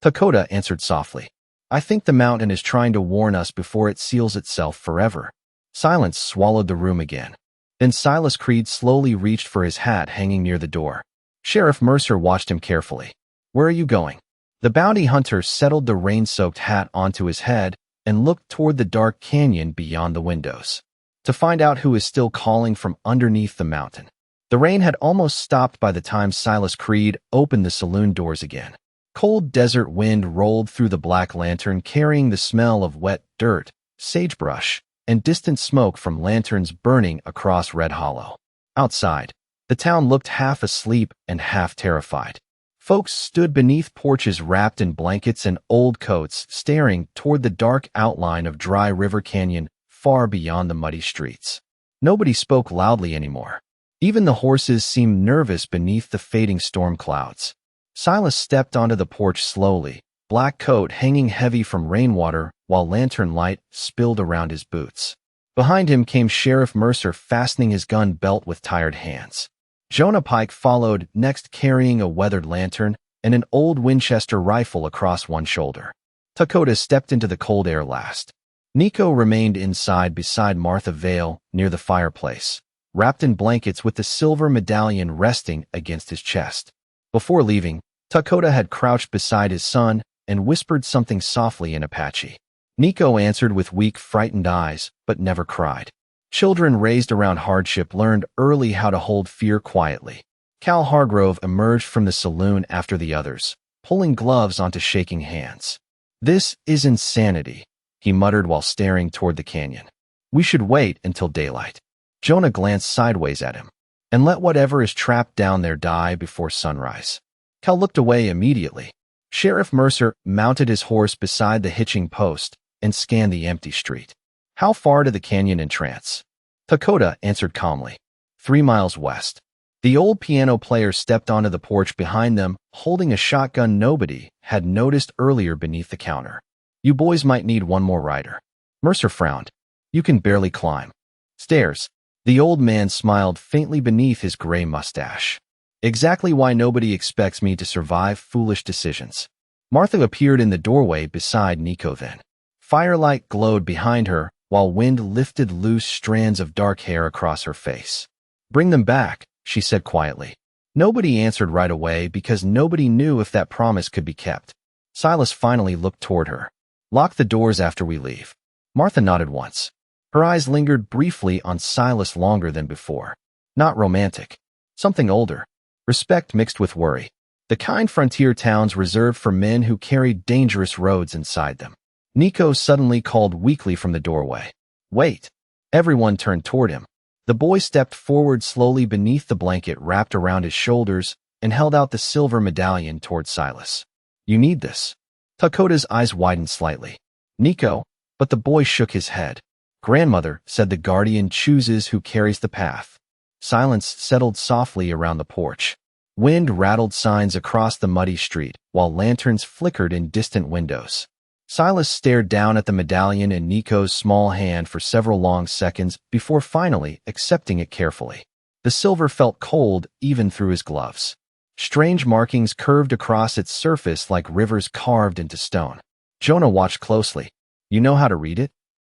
Dakota answered softly. I think the mountain is trying to warn us before it seals itself forever. Silence swallowed the room again. Then Silas Creed slowly reached for his hat hanging near the door. Sheriff Mercer watched him carefully. Where are you going? The bounty hunter settled the rain-soaked hat onto his head and looked toward the dark canyon beyond the windows. To find out who is still calling from underneath the mountain. The rain had almost stopped by the time Silas Creed opened the saloon doors again. Cold desert wind rolled through the black lantern carrying the smell of wet dirt, sagebrush, and distant smoke from lanterns burning across Red Hollow. Outside, the town looked half asleep and half terrified. Folks stood beneath porches wrapped in blankets and old coats, staring toward the dark outline of Dry River Canyon far beyond the muddy streets. Nobody spoke loudly anymore. Even the horses seemed nervous beneath the fading storm clouds. Silas stepped onto the porch slowly, black coat hanging heavy from rainwater while lantern light spilled around his boots. Behind him came Sheriff Mercer fastening his gun belt with tired hands. Jonah Pike followed, next carrying a weathered lantern and an old Winchester rifle across one shoulder. Dakota stepped into the cold air last. Nico remained inside beside Martha Vale near the fireplace, wrapped in blankets with the silver medallion resting against his chest. Before leaving, Dakota had crouched beside his son and whispered something softly in Apache. Nico answered with weak, frightened eyes, but never cried. Children raised around hardship learned early how to hold fear quietly. Cal Hargrove emerged from the saloon after the others, pulling gloves onto shaking hands. This is insanity, he muttered while staring toward the canyon. We should wait until daylight. Jonah glanced sideways at him. And let whatever is trapped down there die before sunrise. Cal looked away immediately. Sheriff Mercer mounted his horse beside the hitching post and scanned the empty street. How far to the canyon entrance? Dakota answered calmly. 3 miles west. The old piano player stepped onto the porch behind them, holding a shotgun nobody had noticed earlier beneath the counter. You boys might need one more rider. Mercer frowned. You can barely climb. Stairs. The old man smiled faintly beneath his gray mustache. Exactly why nobody expects me to survive foolish decisions. Martha appeared in the doorway beside Nico then. Firelight glowed behind her, while wind lifted loose strands of dark hair across her face. Bring them back, she said quietly. Nobody answered right away because nobody knew if that promise could be kept. Silas finally looked toward her. Lock the doors after we leave. Martha nodded once. Her eyes lingered briefly on Silas longer than before. Not romantic. Something older. Respect mixed with worry. The kind frontier towns reserved for men who carried dangerous roads inside them. Nico suddenly called weakly from the doorway. Wait. Everyone turned toward him. The boy stepped forward slowly beneath the blanket wrapped around his shoulders and held out the silver medallion toward Silas. You need this. Dakota's eyes widened slightly. Nico, but the boy shook his head. Grandmother said the guardian chooses who carries the path. Silence settled softly around the porch. Wind rattled signs across the muddy street, while lanterns flickered in distant windows. Silas stared down at the medallion in Nico's small hand for several long seconds before finally accepting it carefully. The silver felt cold even through his gloves. Strange markings curved across its surface like rivers carved into stone. Jonah watched closely. You know how to read it?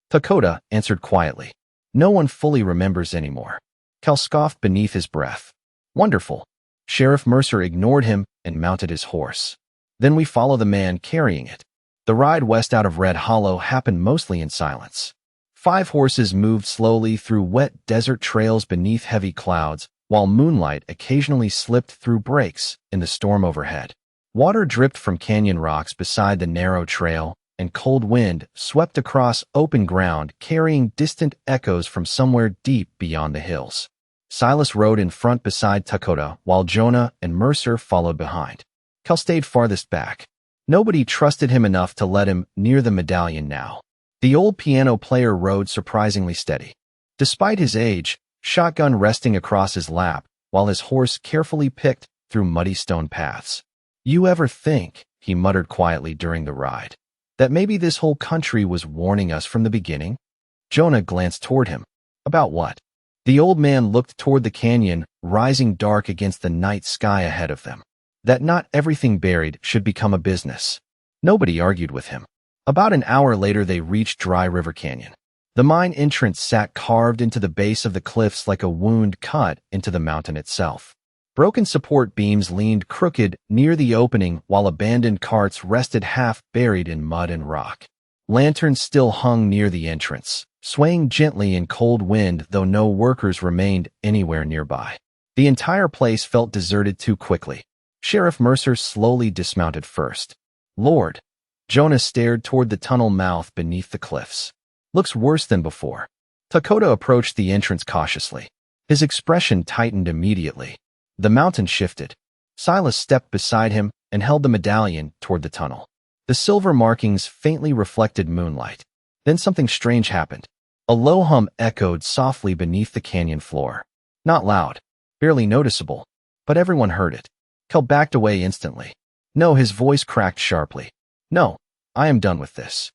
Dakota answered quietly. No one fully remembers anymore. Cal scoffed beneath his breath. Wonderful. Sheriff Mercer ignored him and mounted his horse. Then we follow the man carrying it. The ride west out of Red Hollow happened mostly in silence. 5 horses moved slowly through wet desert trails beneath heavy clouds, while moonlight occasionally slipped through breaks in the storm overhead. Water dripped from canyon rocks beside the narrow trail, and cold wind swept across open ground, carrying distant echoes from somewhere deep beyond the hills. Silas rode in front beside Dakota, while Jonah and Mercer followed behind. Cal stayed farthest back. Nobody trusted him enough to let him near the medallion now. The old piano player rode surprisingly steady. Despite his age, shotgun resting across his lap, while his horse carefully picked through muddy stone paths. "You ever think," he muttered quietly during the ride, "that maybe this whole country was warning us from the beginning?" Jonah glanced toward him. "About what?" The old man looked toward the canyon, rising dark against the night sky ahead of them. That not everything buried should become a business. Nobody argued with him. About an hour later they reached Dry River Canyon. The mine entrance sat carved into the base of the cliffs like a wound cut into the mountain itself. Broken support beams leaned crooked near the opening, while abandoned carts rested half buried in mud and rock. Lanterns still hung near the entrance, swaying gently in cold wind, though no workers remained anywhere nearby. The entire place felt deserted too quickly. Sheriff Mercer slowly dismounted first. "Lord." Jonah stared toward the tunnel mouth beneath the cliffs. "Looks worse than before." Dakota approached the entrance cautiously. His expression tightened immediately. The mountain shifted. Silas stepped beside him and held the medallion toward the tunnel. The silver markings faintly reflected moonlight. Then something strange happened. A low hum echoed softly beneath the canyon floor. Not loud, barely noticeable, but everyone heard it. Kel backed away instantly. "No," his voice cracked sharply. "No, I am done with this."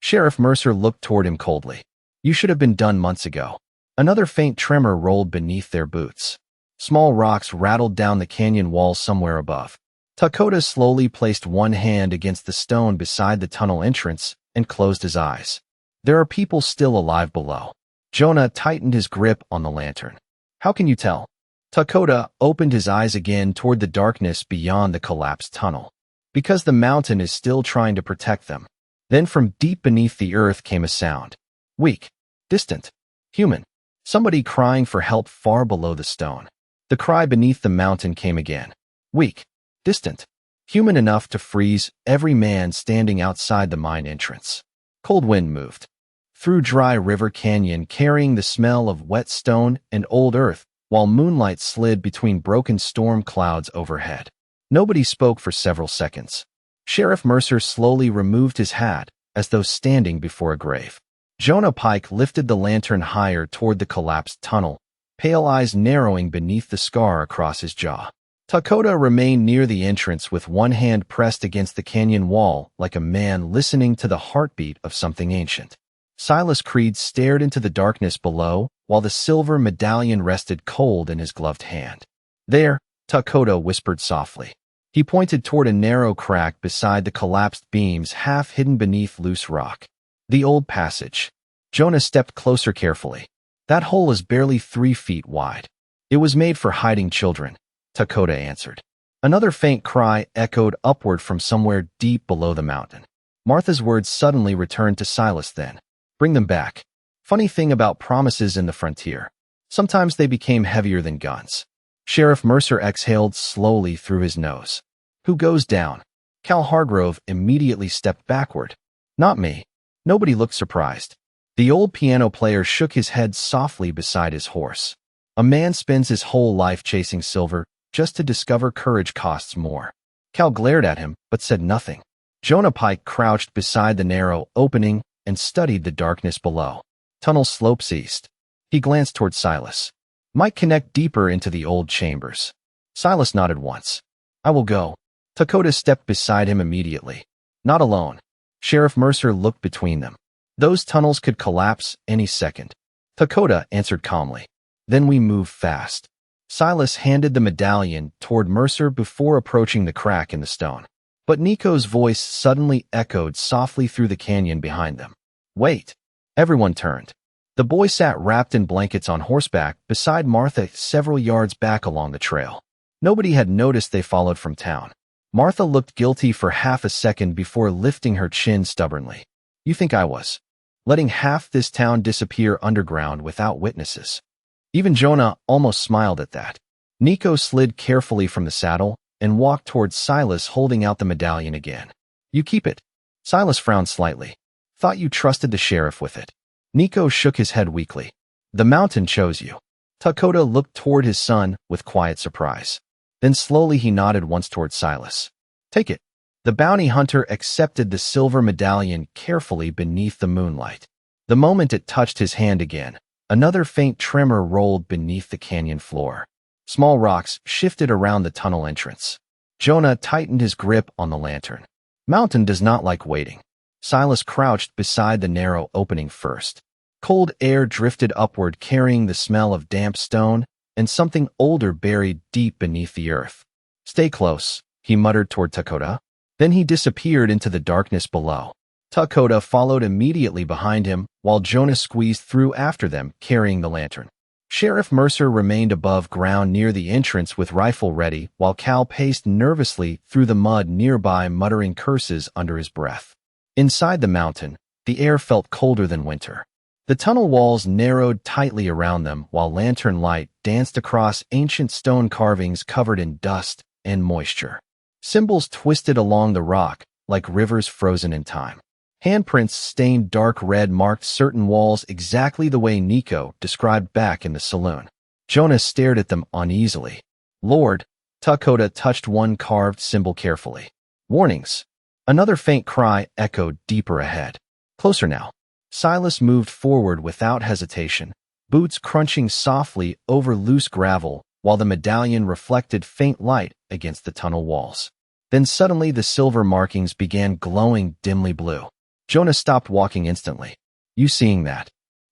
Sheriff Mercer looked toward him coldly. "You should have been done months ago." Another faint tremor rolled beneath their boots. Small rocks rattled down the canyon wall somewhere above. Dakota slowly placed one hand against the stone beside the tunnel entrance and closed his eyes. "There are people still alive below." Jonah tightened his grip on the lantern. "How can you tell?" Dakota opened his eyes again toward the darkness beyond the collapsed tunnel. "Because the mountain is still trying to protect them." Then from deep beneath the earth came a sound. Weak, distant, human. Somebody crying for help far below the stone. The cry beneath the mountain came again. Weak, distant, human enough to freeze every man standing outside the mine entrance. Cold wind moved through Dry River Canyon, carrying the smell of wet stone and old earth, while moonlight slid between broken storm clouds overhead. Nobody spoke for several seconds. Sheriff Mercer slowly removed his hat, as though standing before a grave. Jonah Pike lifted the lantern higher toward the collapsed tunnel, pale eyes narrowing beneath the scar across his jaw. Dakota remained near the entrance with one hand pressed against the canyon wall like a man listening to the heartbeat of something ancient. Silas Creed stared into the darkness below, while the silver medallion rested cold in his gloved hand. "There," Dakota whispered softly. He pointed toward a narrow crack beside the collapsed beams half hidden beneath loose rock. "The old passage." Jonah stepped closer carefully. "That hole is barely 3 feet wide. It was made for hiding children," Dakota answered. Another faint cry echoed upward from somewhere deep below the mountain. Martha's words suddenly returned to Silas then. "Bring them back." Funny thing about promises in the frontier. Sometimes they became heavier than guns. Sheriff Mercer exhaled slowly through his nose. "Who goes down?" Cal Hargrove immediately stepped backward. "Not me." Nobody looked surprised. The old piano player shook his head softly beside his horse. "A man spends his whole life chasing silver just to discover courage costs more." Cal glared at him, but said nothing. Jonah Pike crouched beside the narrow opening and studied the darkness below. Tunnel slopes east. He glanced toward Silas. "Might connect deeper into the old chambers." Silas nodded once. "I will go." Dakota stepped beside him immediately. "Not alone." Sheriff Mercer looked between them. "Those tunnels could collapse any second." Dakota answered calmly. "Then we move fast." Silas handed the medallion toward Mercer before approaching the crack in the stone. But Nico's voice suddenly echoed softly through the canyon behind them. "Wait." Everyone turned. The boy sat wrapped in blankets on horseback beside Martha several yards back along the trail. Nobody had noticed they followed from town. Martha looked guilty for half a second before lifting her chin stubbornly. You think I was letting half this town disappear underground without witnesses? Even Jonah almost smiled at that. Nico slid carefully from the saddle and walked towards Silas, holding out the medallion again. You keep it. Silas frowned slightly. Thought you trusted the sheriff with it. Nico shook his head weakly. The mountain chose you. Dakota looked toward his son with quiet surprise. Then slowly he nodded once toward Silas. Take it. The bounty hunter accepted the silver medallion carefully beneath the moonlight. The moment it touched his hand again, another faint tremor rolled beneath the canyon floor. Small rocks shifted around the tunnel entrance. Jonah tightened his grip on the lantern. Mountain does not like waiting. Silas crouched beside the narrow opening first. Cold air drifted upward, carrying the smell of damp stone and something older buried deep beneath the earth. Stay close, he muttered toward Dakota. Then he disappeared into the darkness below. Dakota followed immediately behind him, while Jonah squeezed through after them, carrying the lantern. Sheriff Mercer remained above ground near the entrance with rifle ready, while Cal paced nervously through the mud nearby, muttering curses under his breath. Inside the mountain, the air felt colder than winter. The tunnel walls narrowed tightly around them, while lantern light danced across ancient stone carvings covered in dust and moisture. Symbols twisted along the rock like rivers frozen in time. Handprints stained dark red marked certain walls exactly the way Nico described back in the saloon. Jonah stared at them uneasily. Lord, Dakota touched one carved symbol carefully. Warnings. Another faint cry echoed deeper ahead. Closer now. Silas moved forward without hesitation, boots crunching softly over loose gravel while the medallion reflected faint light against the tunnel walls. Then suddenly the silver markings began glowing dimly blue. Jonah stopped walking instantly. You seeing that?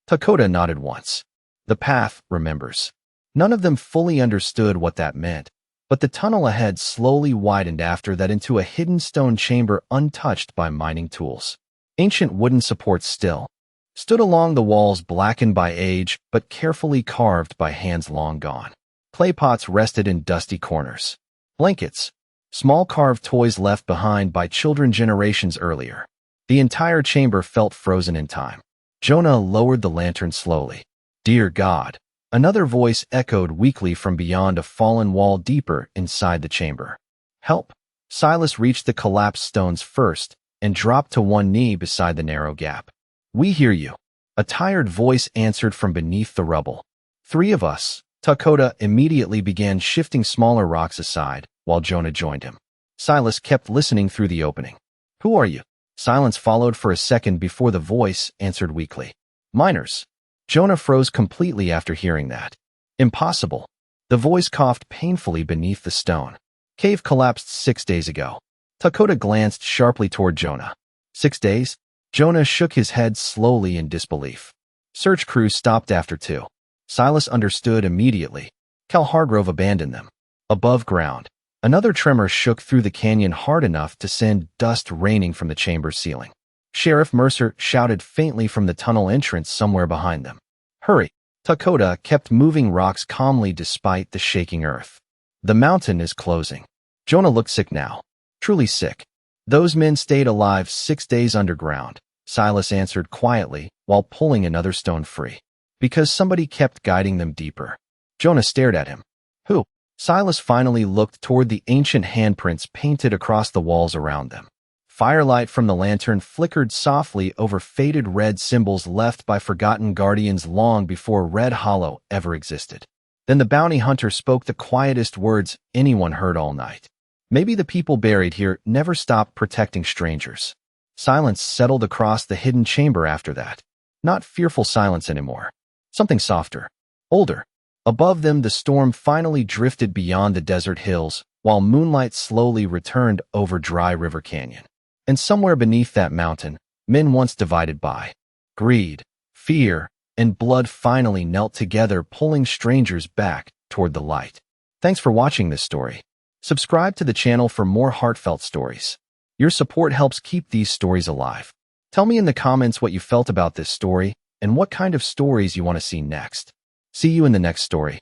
Dakota nodded once. The path remembers. None of them fully understood what that meant, but the tunnel ahead slowly widened after that into a hidden stone chamber untouched by mining tools. Ancient wooden supports still stood along the walls, blackened by age but carefully carved by hands long gone. Clay pots rested in dusty corners. Blankets, small carved toys left behind by children generations earlier. The entire chamber felt frozen in time. Jonah lowered the lantern slowly. Dear God, another voice echoed weakly from beyond a fallen wall deeper inside the chamber. Help! Silas reached the collapsed stones first and dropped to one knee beside the narrow gap. We hear you. A tired voice answered from beneath the rubble. 3 of us. Dakota immediately began shifting smaller rocks aside, while Jonah joined him. Silas kept listening through the opening. Who are you? Silence followed for a second before the voice answered weakly. Miners. Jonah froze completely after hearing that. Impossible. The voice coughed painfully beneath the stone. Cave collapsed 6 days ago. Dakota glanced sharply toward Jonah. 6 days? Jonah shook his head slowly in disbelief. Search crews stopped after 2. Silas understood immediately. Cal Hargrove abandoned them. Above ground, another tremor shook through the canyon hard enough to send dust raining from the chamber's ceiling. Sheriff Mercer shouted faintly from the tunnel entrance somewhere behind them. Hurry! Dakota kept moving rocks calmly despite the shaking earth. The mountain is closing. Jonah looked sick now. Truly sick. Those men stayed alive 6 days underground, Silas answered quietly while pulling another stone free. Because somebody kept guiding them deeper. Jonah stared at him. Who? Silas finally looked toward the ancient handprints painted across the walls around them. Firelight from the lantern flickered softly over faded red symbols left by forgotten guardians long before Red Hollow ever existed. Then the bounty hunter spoke the quietest words anyone heard all night. Maybe the people buried here never stopped protecting strangers. Silence settled across the hidden chamber after that. Not fearful silence anymore. Something softer. Older. Above them, the storm finally drifted beyond the desert hills, while moonlight slowly returned over Dry River Canyon. And somewhere beneath that mountain, men once divided by greed, fear, and blood finally knelt together, pulling strangers back toward the light. Thanks for watching this story. Subscribe to the channel for more heartfelt stories. Your support helps keep these stories alive. Tell me in the comments what you felt about this story and what kind of stories you want to see next. See you in the next story.